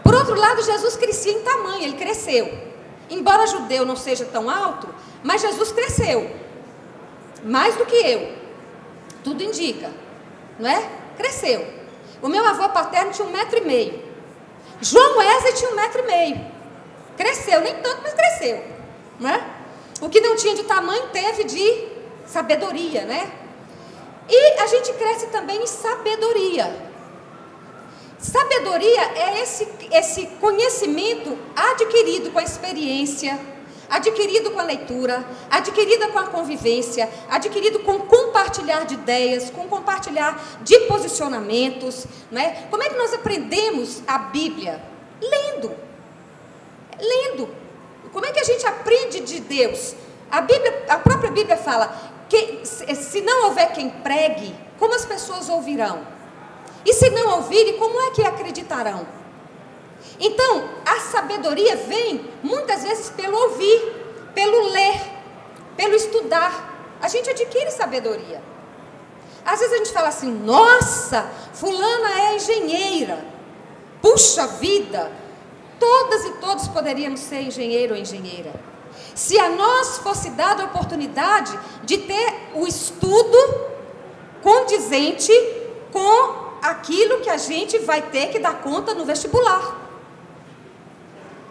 Por outro lado, Jesus crescia em tamanho, ele cresceu. Embora judeu não seja tão alto, mas Jesus cresceu, mais do que eu, tudo indica, não é? Cresceu. O meu avô paterno tinha 1,5 m, João Wesley tinha 1,5 m, cresceu, nem tanto, mas cresceu, não é? O que não tinha de tamanho teve de sabedoria, né? E a gente cresce também em sabedoria. Sabedoria é esse conhecimento adquirido com a experiência, adquirido com a leitura, adquirido com a convivência, adquirido com compartilhar de ideias, com compartilhar de posicionamentos, né? Como é que nós aprendemos a Bíblia? Lendo. Como é que a gente aprende de Deus? A própria Bíblia fala que se não houver quem pregue, como as pessoas ouvirão? E se não ouvirem, como é que acreditarão? Então, a sabedoria vem muitas vezes pelo ouvir, pelo ler, pelo estudar. A gente adquire sabedoria. Às vezes a gente fala assim, nossa, fulana é engenheira. Puxa vida, todas e todos poderíamos ser engenheiro ou engenheira. Se a nós fosse dada a oportunidade de ter o estudo condizente com aquilo que a gente vai ter que dar conta no vestibular.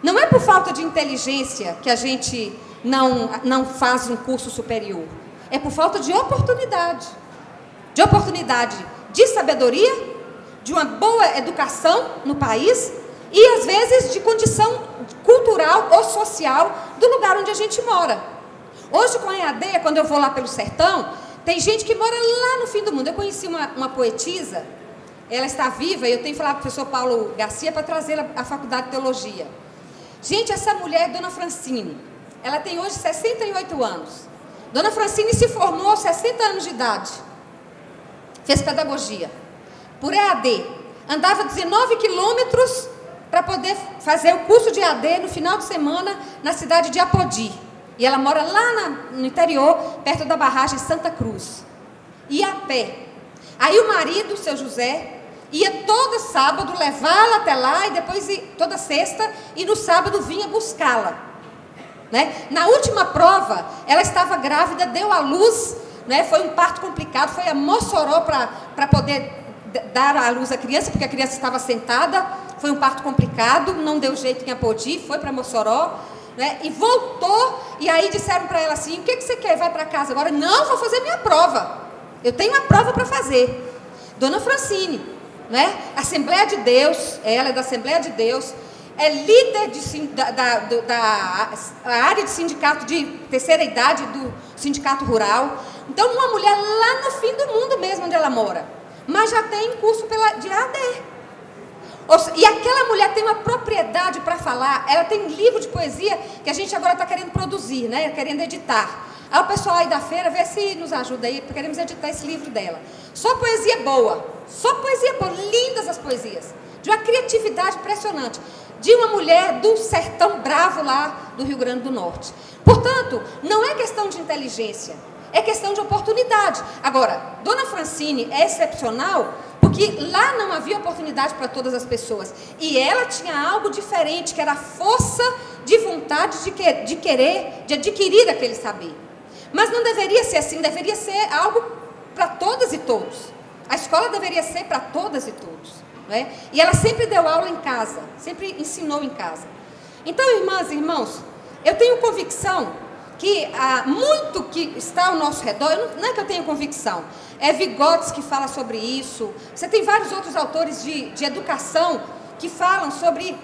Não é por falta de inteligência que a gente não faz um curso superior. É por falta de oportunidade. De oportunidade de sabedoria, de uma boa educação no país e, às vezes, de condição cultural ou social do lugar onde a gente mora. Hoje, com a EAD, quando eu vou lá pelo sertão, tem gente que mora lá no fim do mundo. Eu conheci uma poetisa. Ela está viva e eu tenho falado com o professor Paulo Garcia para trazê-la à faculdade de teologia. Gente, essa mulher, Dona Francine, ela tem hoje 68 anos. Dona Francine se formou aos 60 anos de idade. Fez pedagogia. Por EAD. Andava 19 quilômetros para poder fazer o curso de EAD no final de semana na cidade de Apodi. E ela mora lá no interior, perto da barragem Santa Cruz. Ia a pé. Aí o marido, o seu José, ia todo sábado levá-la até lá e depois toda sexta e no sábado vinha buscá-la, né? Na última prova, ela estava grávida, deu à luz, né? Foi um parto complicado, foi a Mossoró para poder dar à luz a criança, porque a criança estava sentada, foi um parto complicado, não deu jeito em Apodi, foi para Mossoró, né? E voltou, e aí disseram para ela assim, o que você quer? Vai para casa agora? Não, vou fazer minha prova. Eu tenho uma prova para fazer. Dona Francine, né? Assembleia de Deus, ela é da Assembleia de Deus, é líder da área de sindicato de terceira idade do sindicato rural. Então, uma mulher lá no fim do mundo mesmo, onde ela mora, mas já tem curso de AD. E aquela mulher tem uma propriedade para falar, ela tem livro de poesia que a gente agora está querendo produzir, né? Querendo editar. Aí o pessoal aí da feira, vê se nos ajuda aí, porque queremos editar esse livro dela. Só poesia boa, lindas as poesias, de uma criatividade impressionante, de uma mulher do sertão bravo lá do Rio Grande do Norte. Portanto, não é questão de inteligência, é questão de oportunidade. Agora, Dona Francine é excepcional porque lá não havia oportunidade para todas as pessoas. E ela tinha algo diferente, que era a força de vontade de querer, de adquirir aquele saber. Mas não deveria ser assim, deveria ser algo para todas e todos. A escola deveria ser para todas e todos. Não é? E ela sempre deu aula em casa, sempre ensinou em casa. Então, irmãs e irmãos, eu tenho convicção que muito que está ao nosso redor, não é que eu tenho convicção, é Vygotsky que fala sobre isso, você tem vários outros autores de educação que falam sobre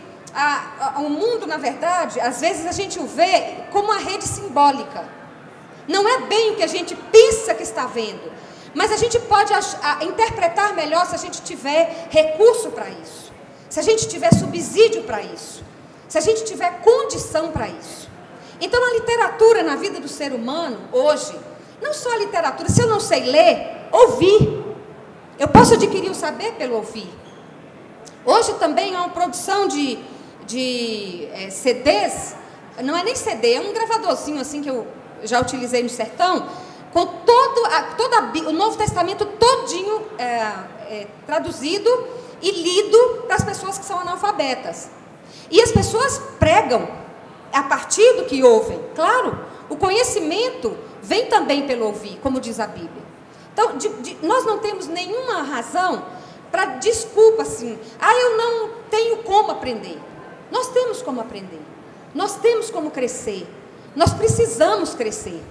o mundo, na verdade, às vezes a gente o vê como uma rede simbólica. Não é bem o que a gente pensa que está vendo, mas a gente pode interpretar melhor se a gente tiver recurso para isso, se a gente tiver subsídio para isso, se a gente tiver condição para isso. Então, a literatura na vida do ser humano, hoje, não só a literatura, se eu não sei ler, ouvir. Eu posso adquirir o saber pelo ouvir. Hoje também há uma produção de CDs, não é nem CD, é um gravadorzinho assim que eu já utilizei no sertão, com o Novo Testamento todinho traduzido e lido para as pessoas que são analfabetas. E as pessoas pregam a partir do que ouvem. Claro, o conhecimento vem também pelo ouvir, como diz a Bíblia. Então, nós não temos nenhuma razão para desculpa assim, eu não tenho como aprender. Nós temos como aprender, nós temos como crescer, nós precisamos crescer.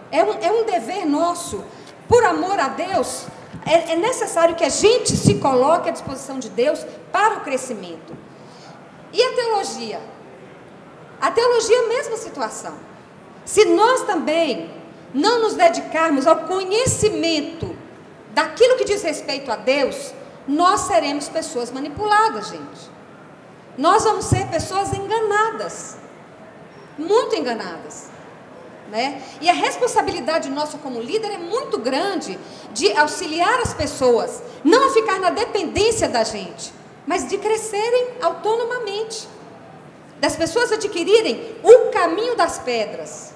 É um dever nosso, por amor a Deus, é necessário que a gente se coloque à disposição de Deus para o crescimento. E a teologia? A teologia é a mesma situação. Se nós também não nos dedicarmos ao conhecimento daquilo que diz respeito a Deus, nós seremos pessoas manipuladas, gente. Nós vamos ser pessoas enganadas, muito enganadas, né? E a responsabilidade nossa como líder é muito grande de auxiliar as pessoas, não a ficar na dependência da gente, mas de crescerem autonomamente, das pessoas adquirirem o caminho das pedras.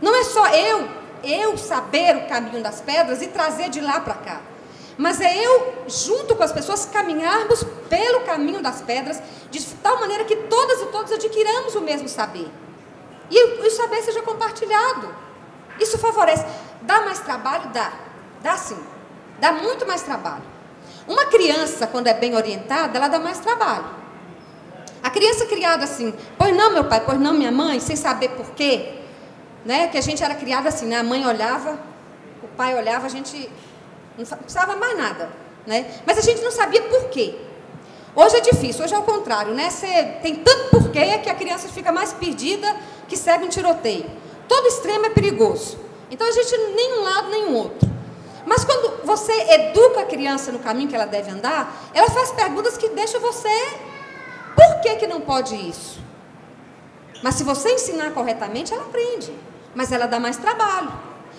Não é só eu saber o caminho das pedras e trazer de lá para cá, mas é eu, junto com as pessoas, caminharmos pelo caminho das pedras, de tal maneira que todas e todos adquiramos o mesmo saber. E o saber seja compartilhado. Isso favorece. Dá mais trabalho? Dá sim. Dá muito mais trabalho. Uma criança, quando é bem orientada, ela dá mais trabalho. A criança criada assim, pois não meu pai, pois não minha mãe, sem saber por quê, né? Que a gente era criada assim, né? A mãe olhava, o pai olhava, a gente não precisava mais nada, né? Mas a gente não sabia por quê. Hoje é difícil, hoje é o contrário, né? Você tem tanto porquê que a criança fica mais perdida que segue um tiroteio. Todo extremo é perigoso. Então a gente nem um lado nem um outro. Mas quando você educa a criança no caminho que ela deve andar, ela faz perguntas que deixam você... Por que não pode isso? Mas se você ensinar corretamente, ela aprende. Mas ela dá mais trabalho.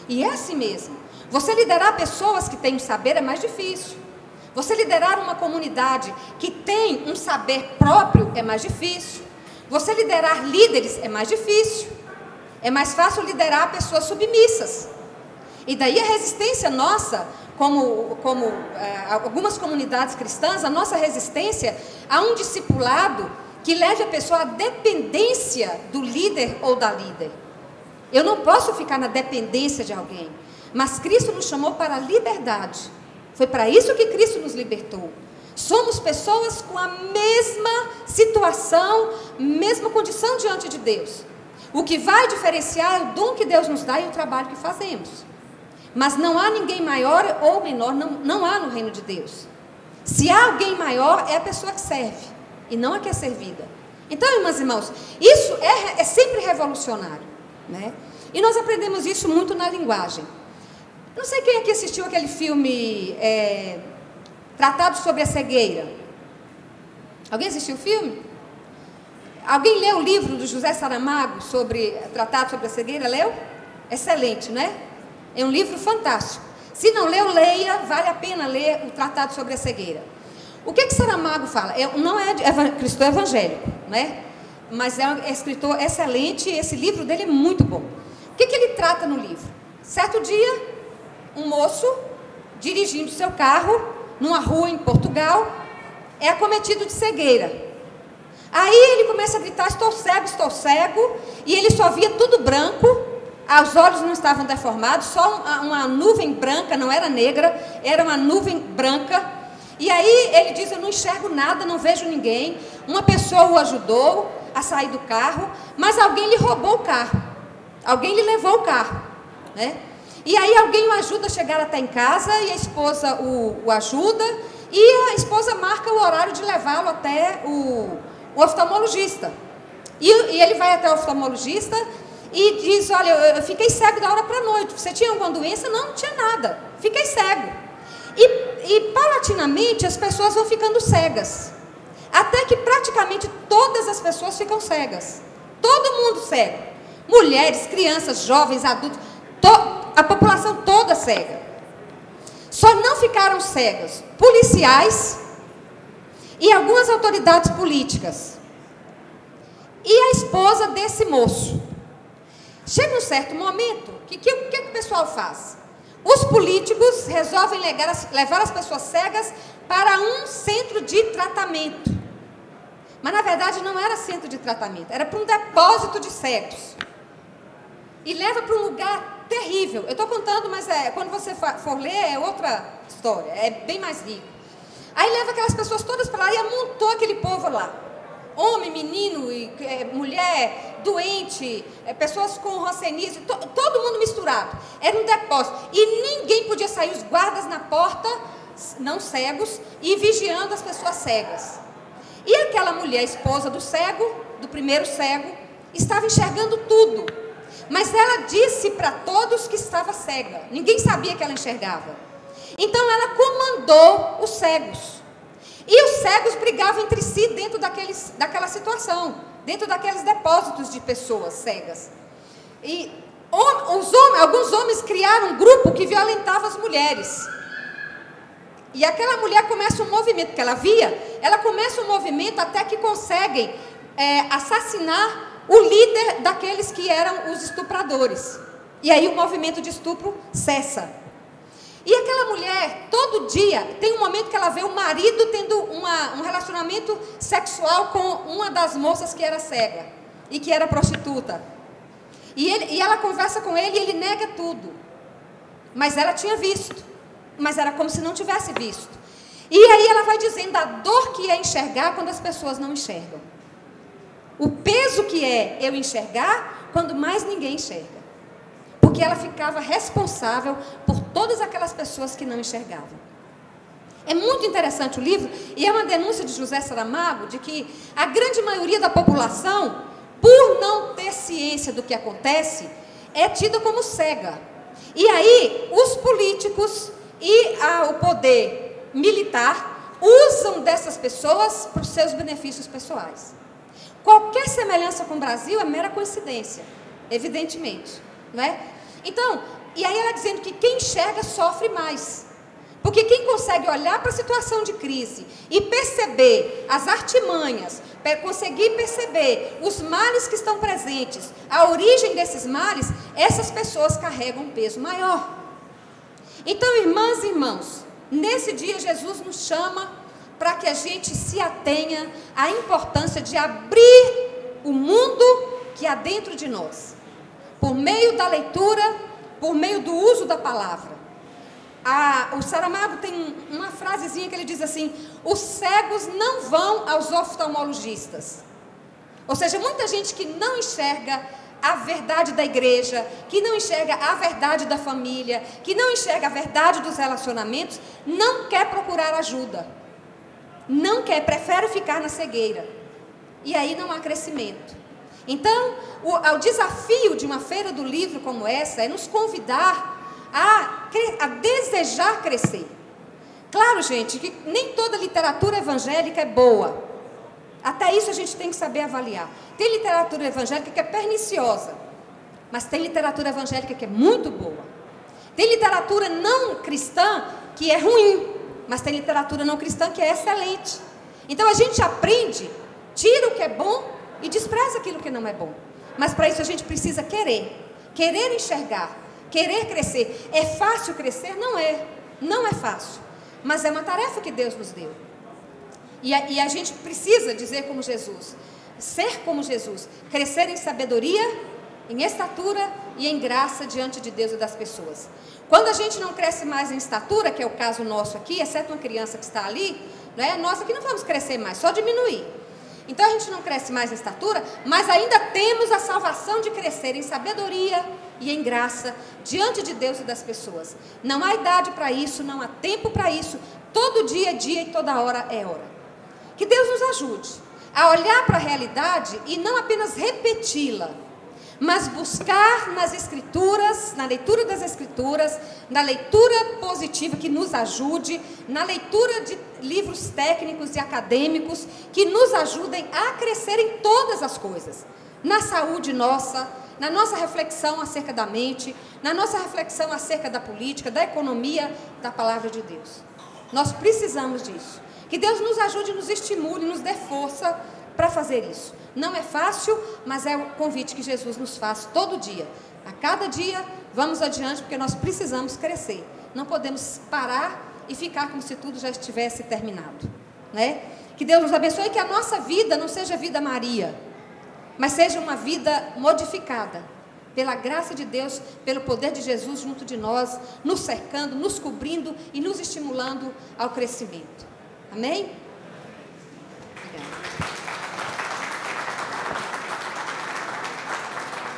E é assim mesmo. Você liderar pessoas que têm um saber é mais difícil. Você liderar uma comunidade que tem um saber próprio é mais difícil. Você liderar líderes é mais difícil. É mais fácil liderar pessoas submissas. E daí a resistência nossa, como algumas comunidades cristãs, a nossa resistência a um discipulado que leve a pessoa à dependência do líder ou da líder. Eu não posso ficar na dependência de alguém, mas Cristo nos chamou para a liberdade. Foi para isso que Cristo nos libertou. Somos pessoas com a mesma situação, mesma condição diante de Deus. O que vai diferenciar é o dom que Deus nos dá e o trabalho que fazemos. Mas não há ninguém maior ou menor, não há no reino de Deus. Se há alguém maior, é a pessoa que serve, e não a que é servida. Então, irmãs e irmãos, isso é sempre revolucionário, né? E nós aprendemos isso muito na linguagem. Não sei quem aqui assistiu aquele filme Tratado sobre a Cegueira. Alguém assistiu o filme? Alguém leu o livro do José Saramago sobre Tratado sobre a Cegueira? Leu? Excelente, né? É um livro fantástico. Se não leu, leia, vale a pena ler o Tratado sobre a Cegueira. O que Saramago fala? Não é cristão evangélico, né? Mas é um escritor excelente, e esse livro dele é muito bom. O que ele trata no livro? Certo dia, um moço, dirigindo seu carro, numa rua em Portugal, é acometido de cegueira. Aí ele começa a gritar, estou cego, e ele só via tudo branco, os olhos não estavam deformados, só uma nuvem branca, não era negra, era uma nuvem branca. E aí ele diz, eu não enxergo nada, não vejo ninguém. Uma pessoa o ajudou a sair do carro, mas alguém lhe roubou o carro, alguém lhe levou o carro, né? E aí alguém o ajuda a chegar até em casa, e a esposa o ajuda, e a esposa marca o horário de levá-lo até o oftalmologista. E ele vai até o oftalmologista e diz, olha, eu fiquei cego da hora para a noite, você tinha alguma doença? Não, não tinha nada, fiquei cego. E paulatinamente as pessoas vão ficando cegas, até que praticamente todas as pessoas ficam cegas, todo mundo cego, mulheres, crianças, jovens, adultos, a população toda cega. Só não ficaram cegas policiais e algumas autoridades políticas. E a esposa desse moço. Chega um certo momento, o que o pessoal faz? Os políticos resolvem levar as pessoas cegas para um centro de tratamento. Mas, na verdade, não era centro de tratamento, era para um depósito de cegos. E leva para um lugar terrível. Eu estou contando, mas quando você for ler, é outra história, é bem mais rico. Aí leva aquelas pessoas todas para lá e amontou aquele povo lá. Homem, menino, mulher, doente, pessoas com hanseníase, todo mundo misturado. Era um depósito. E ninguém podia sair, os guardas na porta, não cegos, e vigiando as pessoas cegas. E aquela mulher, esposa do cego, do primeiro cego, estava enxergando tudo. Mas ela disse para todos que estava cega. Ninguém sabia que ela enxergava. Então ela comandou os cegos. E os cegos brigavam entre si dentro daquela situação, dentro daqueles depósitos de pessoas cegas. E alguns homens criaram um grupo que violentava as mulheres. E aquela mulher começa um movimento, que ela começa um movimento até que conseguem assassinar o líder daqueles que eram os estupradores. E aí o movimento de estupro cessa. E aquela mulher, todo dia, tem um momento que ela vê o marido tendo um relacionamento sexual com uma das moças que era cega e que era prostituta. E ela conversa com ele e ele nega tudo. Mas ela tinha visto. Mas era como se não tivesse visto. E aí ela vai dizendo a dor que é enxergar quando as pessoas não enxergam. O peso que é eu enxergar quando mais ninguém enxerga. Porque ela ficava responsável por todas aquelas pessoas que não enxergavam. É muito interessante o livro, e é uma denúncia de José Saramago, de que a grande maioria da população, por não ter ciência do que acontece, é tida como cega. E aí, os políticos e o poder militar usam dessas pessoas para os seus benefícios pessoais. Qualquer semelhança com o Brasil é mera coincidência, evidentemente, não é? Então, e aí ela dizendo que quem enxerga sofre mais. Porque quem consegue olhar para a situação de crise e perceber as artimanhas, conseguir perceber os males que estão presentes, a origem desses males, essas pessoas carregam um peso maior. Então, irmãs e irmãos, nesse dia Jesus nos chama para que a gente se atenha à importância de abrir o mundo que há dentro de nós. Por meio da leitura, por meio do uso da palavra. O Saramago tem uma frasezinha que ele diz assim: os cegos não vão aos oftalmologistas. Ou seja, muita gente que não enxerga a verdade da igreja, que não enxerga a verdade da família, que não enxerga a verdade dos relacionamentos, não quer procurar ajuda. Não quer, prefere ficar na cegueira. E aí não há crescimento. Então, o desafio de uma feira do livro como essa é nos convidar a desejar crescer. Claro, gente, que nem toda literatura evangélica é boa. Até isso a gente tem que saber avaliar. Tem literatura evangélica que é perniciosa, mas tem literatura evangélica que é muito boa. Tem literatura não cristã que é ruim, mas tem literatura não cristã que é excelente. Então a gente aprende, tira o que é bom e despreza aquilo que não é bom. Mas para isso a gente precisa querer enxergar, querer crescer. É fácil crescer? Não é fácil, mas é uma tarefa que Deus nos deu. E a gente precisa dizer como Jesus, ser como Jesus, crescer em sabedoria, em estatura e em graça diante de Deus e das pessoas. Quando a gente não cresce mais em estatura, que é o caso nosso aqui, exceto uma criança que está ali, né, nós aqui não vamos crescer mais, só diminuir. Então a gente não cresce mais em estatura, mas ainda temos a salvação de crescer em sabedoria e em graça diante de Deus e das pessoas. Não há idade para isso, não há tempo para isso. Todo dia é dia e toda hora é hora. Que Deus nos ajude a olhar para a realidade e não apenas repeti-la, mas buscar nas Escrituras, na leitura das Escrituras, na leitura positiva que nos ajude, na leitura de livros técnicos e acadêmicos que nos ajudem a crescer em todas as coisas. Na saúde nossa, na nossa reflexão acerca da mente, na nossa reflexão acerca da política, da economia, da palavra de Deus. Nós precisamos disso. Que Deus nos ajude, nos estimule, nos dê força para fazer isso. Não é fácil, mas é o convite que Jesus nos faz todo dia. A cada dia, vamos adiante, porque nós precisamos crescer. Não podemos parar e ficar como se tudo já estivesse terminado, né? Que Deus nos abençoe e que a nossa vida não seja vida Maria, mas seja uma vida modificada pela graça de Deus, pelo poder de Jesus junto de nós, nos cercando, nos cobrindo e nos estimulando ao crescimento. Amém?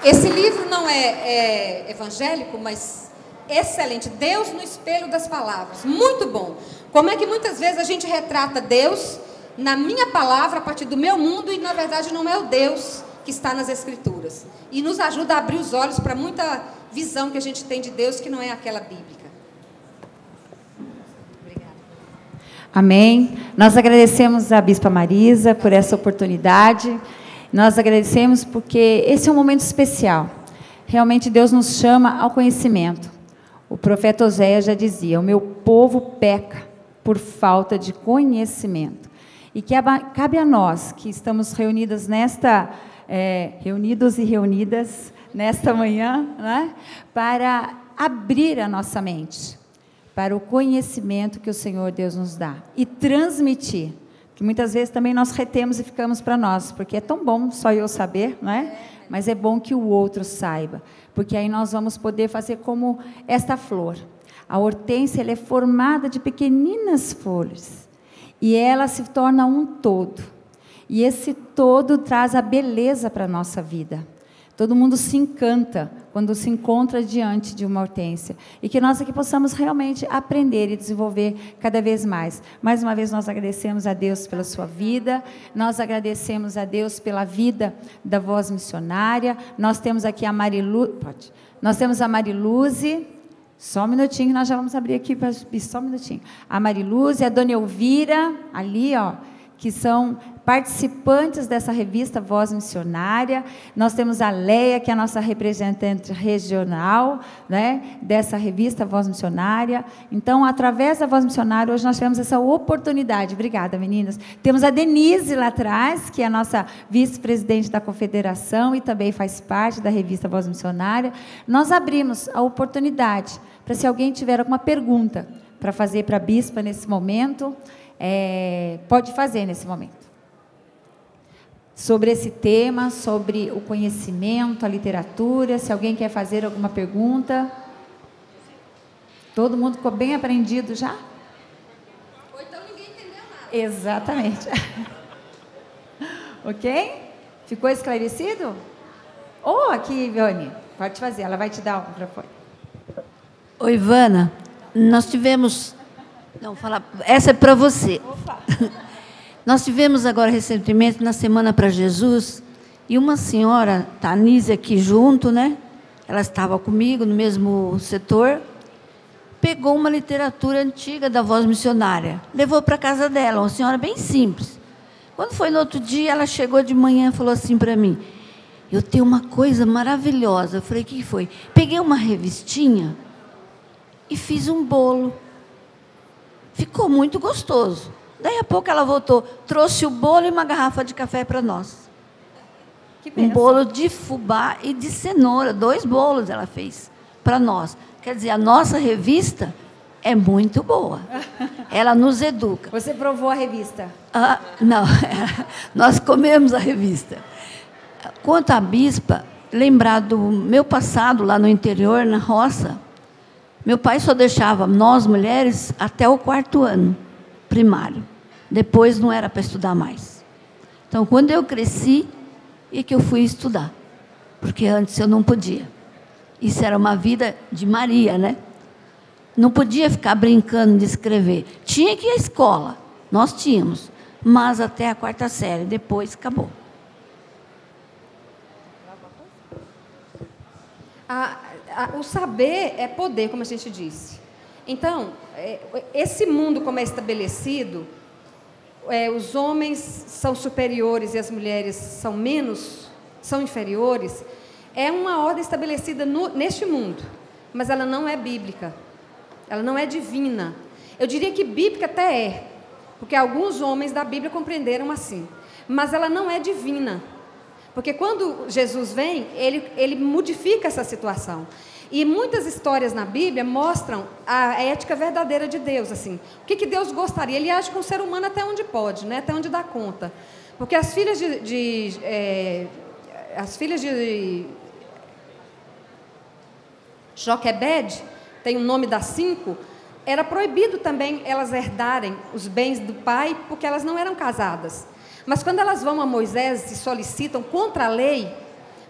Esse livro não é evangélico, mas excelente. Deus no espelho das palavras. Muito bom. Como é que muitas vezes a gente retrata Deus na minha palavra, a partir do meu mundo, e na verdade não é o Deus que está nas Escrituras. E nos ajuda a abrir os olhos para muita visão que a gente tem de Deus que não é aquela bíblica. Obrigada. Amém. Nós agradecemos a Bispa Marisa por essa oportunidade. Nós agradecemos porque esse é um momento especial. Realmente Deus nos chama ao conhecimento. O profeta Oséias já dizia: o meu povo peca por falta de conhecimento. E que cabe a nós, que estamos reunidos reunidos e reunidas nesta manhã, né, para abrir a nossa mente para o conhecimento que o Senhor Deus nos dá e transmitir. Que muitas vezes também nós retemos e ficamos para nós, porque é tão bom só eu saber, não é? Mas é bom que o outro saiba, porque aí nós vamos poder fazer como esta flor. A hortênsia, ela é formada de pequeninas folhas, e ela se torna um todo, e esse todo traz a beleza para a nossa vida. Todo mundo se encanta quando se encontra diante de uma hortênsia. E que nós aqui possamos realmente aprender e desenvolver cada vez mais. Mais uma vez nós agradecemos a Deus pela sua vida, nós agradecemos a Deus pela vida da Voz Missionária. Nós temos aqui a nós temos a Mariluze, só um minutinho, nós já vamos abrir aqui, só um minutinho. A Mariluze, a Dona Elvira, ali, ó, que são participantes dessa revista Voz Missionária. Nós temos a Leia, que é a nossa representante regional, né, dessa revista Voz Missionária. Então, através da Voz Missionária, hoje nós tivemos essa oportunidade. Obrigada, meninas. Temos a Denise lá atrás, que é a nossa vice-presidente da confederação e também faz parte da revista Voz Missionária. Nós abrimos a oportunidade para, se alguém tiver alguma pergunta para fazer para a bispa nesse momento, pode fazer nesse momento. Sobre esse tema, sobre o conhecimento, a literatura, se alguém quer fazer alguma pergunta. Todo mundo ficou bem apreendido já? Ou então ninguém entendeu nada. Exatamente. Ok? Ficou esclarecido? Oh, aqui, Viane, pode fazer, ela vai te dar o microfone. Oi, Ivana, nós tivemos... Não, essa é para você. Opa. Nós tivemos agora recentemente, na Semana para Jesus, e uma senhora, Tanise, aqui junto, né? Ela estava comigo no mesmo setor, pegou uma literatura antiga da Voz Missionária, levou para a casa dela, uma senhora bem simples. Quando foi no outro dia, ela chegou de manhã e falou assim para mim: eu tenho uma coisa maravilhosa. Eu falei: o que foi? Peguei uma revistinha e fiz um bolo. Ficou muito gostoso. Daí a pouco ela voltou, trouxe o bolo e uma garrafa de café para nós. Que Um bênção. bolo de fubá e de cenoura, 2 bolos ela fez para nós. Quer dizer, a nossa revista é muito boa. Ela nos educa. Você provou a revista? Ah, não, nós comemos a revista. Quanto à bispa, lembrar do meu passado lá no interior, na roça, meu pai só deixava nós, mulheres, até o 4º ano primário. Depois não era para estudar mais. Então, quando eu cresci, é que eu fui estudar. Porque antes eu não podia. Isso era uma vida de Maria, né? Não podia ficar brincando de escrever. Tinha que ir à escola. Nós tínhamos. Mas até a 4ª série. Depois acabou. O saber é poder, como a gente disse. Então, esse mundo como é estabelecido, os homens são superiores e as mulheres são inferiores, é uma ordem estabelecida neste mundo, mas ela não é bíblica, ela não é divina. Eu diria que bíblica até é, porque alguns homens da Bíblia compreenderam assim, mas ela não é divina. Porque quando Jesus vem, ele modifica essa situação. E muitas histórias na Bíblia mostram a ética verdadeira de Deus. Assim, o que Deus gostaria? Ele age com o ser humano até onde pode, né? Até onde dá conta. Porque as filhas de Joquebed, tem o nome das 5, era proibido também elas herdarem os bens do pai, porque elas não eram casadas. Mas quando elas vão a Moisés e solicitam contra a lei,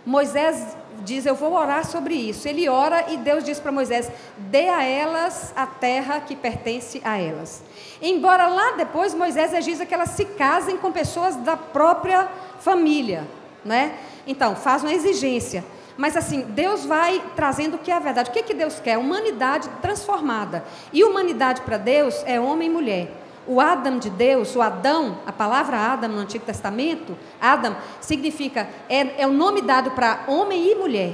Moisés diz, eu vou orar sobre isso. Ele ora e Deus diz para Moisés, dê a elas a terra que pertence a elas. Embora lá depois Moisés exija que elas se casem com pessoas da própria família, né? Então, faz uma exigência. Mas assim, Deus vai trazendo o que é a verdade. O que Deus quer? Humanidade transformada. E humanidade para Deus é homem e mulher. O Adam de Deus, o Adão, a palavra Adam no Antigo Testamento, Adam significa, é o nome dado para homem e mulher.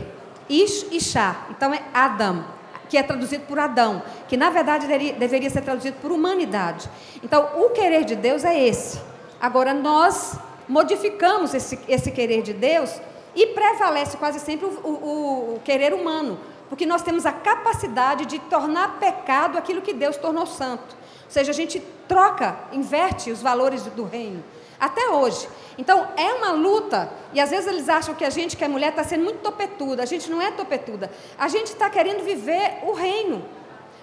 Ish e Shá, então é Adam, que é traduzido por Adão, que na verdade deveria ser traduzido por humanidade. Então, o querer de Deus é esse. Agora, nós modificamos esse querer de Deus e prevalece quase sempre o querer humano, porque nós temos a capacidade de tornar pecado aquilo que Deus tornou santo. Ou seja, a gente troca, inverte os valores do reino, até hoje. Então, é uma luta, e às vezes eles acham que a gente, que é mulher, está sendo muito topetuda. A gente não é topetuda, a gente está querendo viver o reino.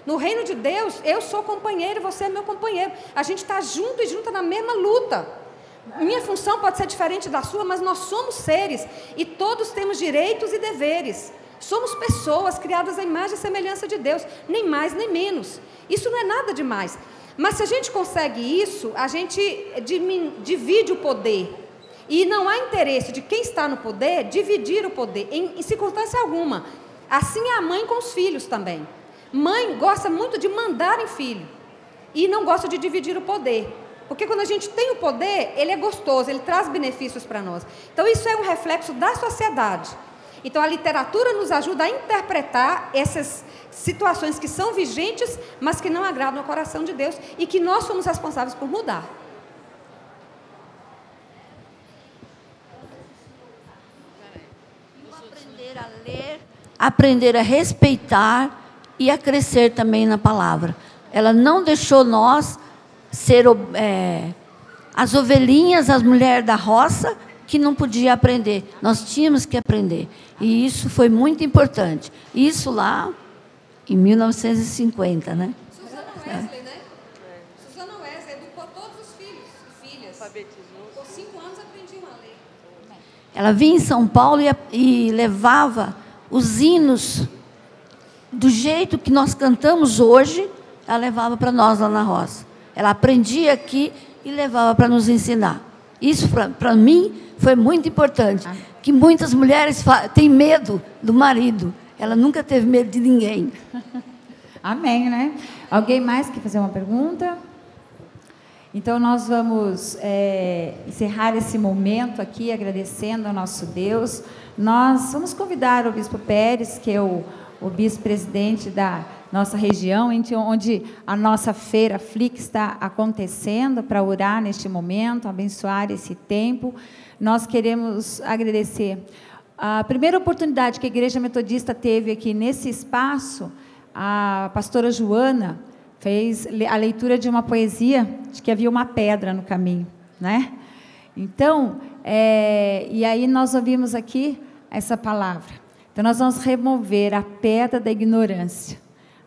No reino de Deus, eu sou companheiro, você é meu companheiro. A gente está junto e junta na mesma luta. Minha função pode ser diferente da sua, mas nós somos seres, e todos temos direitos e deveres. Somos pessoas criadas à imagem e semelhança de Deus, nem mais nem menos. Isso não é nada demais. Mas se a gente consegue isso, a gente divide o poder. E não há interesse de quem está no poder dividir o poder, em circunstância alguma. Assim é a mãe com os filhos também. Mãe gosta muito de mandar em filho e não gosta de dividir o poder. Porque quando a gente tem o poder, ele é gostoso, ele traz benefícios para nós. Então isso é um reflexo da sociedade. Então a literatura nos ajuda a interpretar essas situações que são vigentes, mas que não agradam ao coração de Deus e que nós somos responsáveis por mudar. Aprender a ler, aprender a respeitar e a crescer também na palavra. Ela não deixou nós ser as ovelhinhas, as mulheres da roça, que não podia aprender. Nós tínhamos que aprender. E isso foi muito importante. Isso lá em 1950, né? Susana Wesley, né? Susana Wesley educou todos os filhos e filhas. Com 5 anos aprendiam a ler. Ela vinha em São Paulo e levava os hinos do jeito que nós cantamos hoje, ela levava para nós lá na roça. Ela aprendia aqui e levava para nos ensinar. Isso, para mim, foi muito importante. Que muitas mulheres têm medo do marido. Ela nunca teve medo de ninguém. Amém, né? Alguém mais quer fazer uma pergunta? Então, nós vamos encerrar esse momento aqui, agradecendo ao nosso Deus. Nós vamos convidar o Bispo Pérez, que é o bispo-presidente da nossa região, onde a nossa feira Flix está acontecendo, para orar neste momento, abençoar esse tempo. Nós queremos agradecer. A primeira oportunidade que a Igreja Metodista teve aqui nesse espaço, a pastora Joana fez a leitura de uma poesia de que havia uma pedra no caminho, né? Então, e aí nós ouvimos aqui essa palavra. Então, nós vamos remover a pedra da ignorância.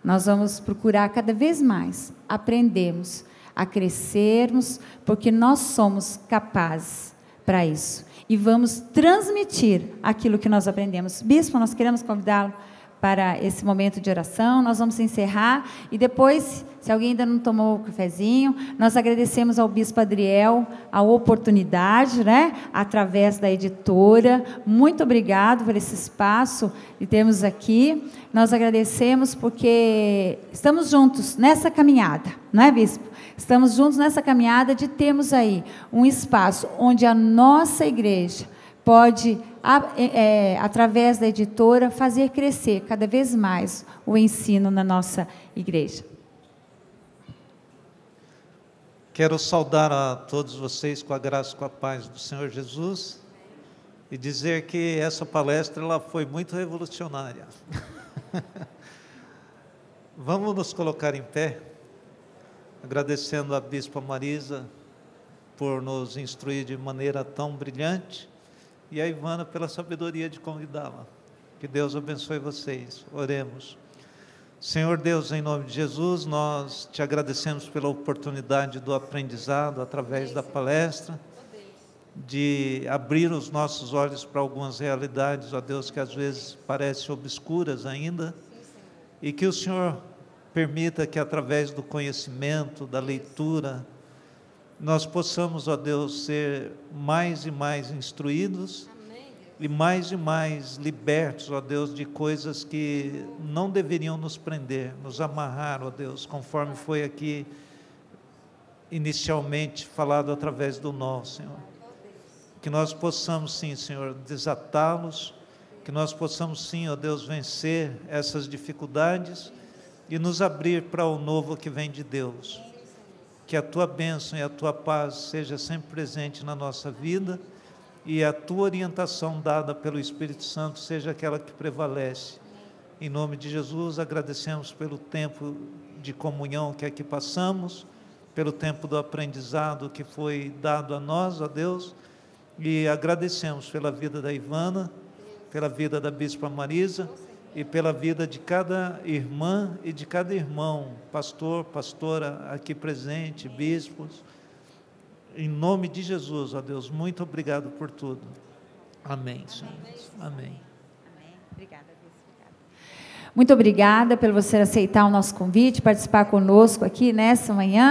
Nós vamos procurar cada vez mais aprendermos a crescermos, porque nós somos capazes para isso. E vamos transmitir aquilo que nós aprendemos. Bispo, nós queremos convidá-lo para esse momento de oração. Nós vamos encerrar e depois, se alguém ainda não tomou o cafezinho, nós agradecemos ao Bispo Adriel a oportunidade, né, através da editora. Muito obrigado por esse espaço que temos aqui. Nós agradecemos porque estamos juntos nessa caminhada, não é, Bispo? Estamos juntos nessa caminhada de termos aí um espaço onde a nossa igreja pode, através da editora, fazer crescer cada vez mais o ensino na nossa igreja. Quero saudar a todos vocês com a graça e com a paz do Senhor Jesus e dizer que essa palestra ela foi muito revolucionária. Vamos nos colocar em pé, agradecendo a Bispa Marisa por nos instruir de maneira tão brilhante e a Ivana pela sabedoria de convidá-la. Que Deus abençoe vocês. Oremos. Senhor Deus, em nome de Jesus, nós te agradecemos pela oportunidade do aprendizado através da palestra, de abrir os nossos olhos para algumas realidades, ó Deus, que às vezes parecem obscuras ainda, e que o Senhor permita que através do conhecimento, da leitura, nós possamos, ó Deus, ser mais e mais instruídos e mais libertos, ó Deus, de coisas que não deveriam nos prender, nos amarrar, ó Deus, conforme foi aqui inicialmente falado através do nó, Senhor. Que nós possamos, sim, Senhor, desatá-los, que nós possamos, sim, ó Deus, vencer essas dificuldades e nos abrir para o novo que vem de Deus. Que a Tua bênção e a Tua paz seja sempre presente na nossa vida e a Tua orientação dada pelo Espírito Santo seja aquela que prevalece. Em nome de Jesus, agradecemos pelo tempo de comunhão que aqui passamos, pelo tempo do aprendizado que foi dado a nós, ó Deus, e agradecemos pela vida da Ivana, pela vida da Bispa Marisa, e pela vida de cada irmã e de cada irmão, pastor, pastora aqui presente, bispos, em nome de Jesus, ó Deus, muito obrigado por tudo. Amém, Senhor. Amém. Amém. Obrigada, Bispo. Muito obrigada por você aceitar o nosso convite, participar conosco aqui nessa manhã.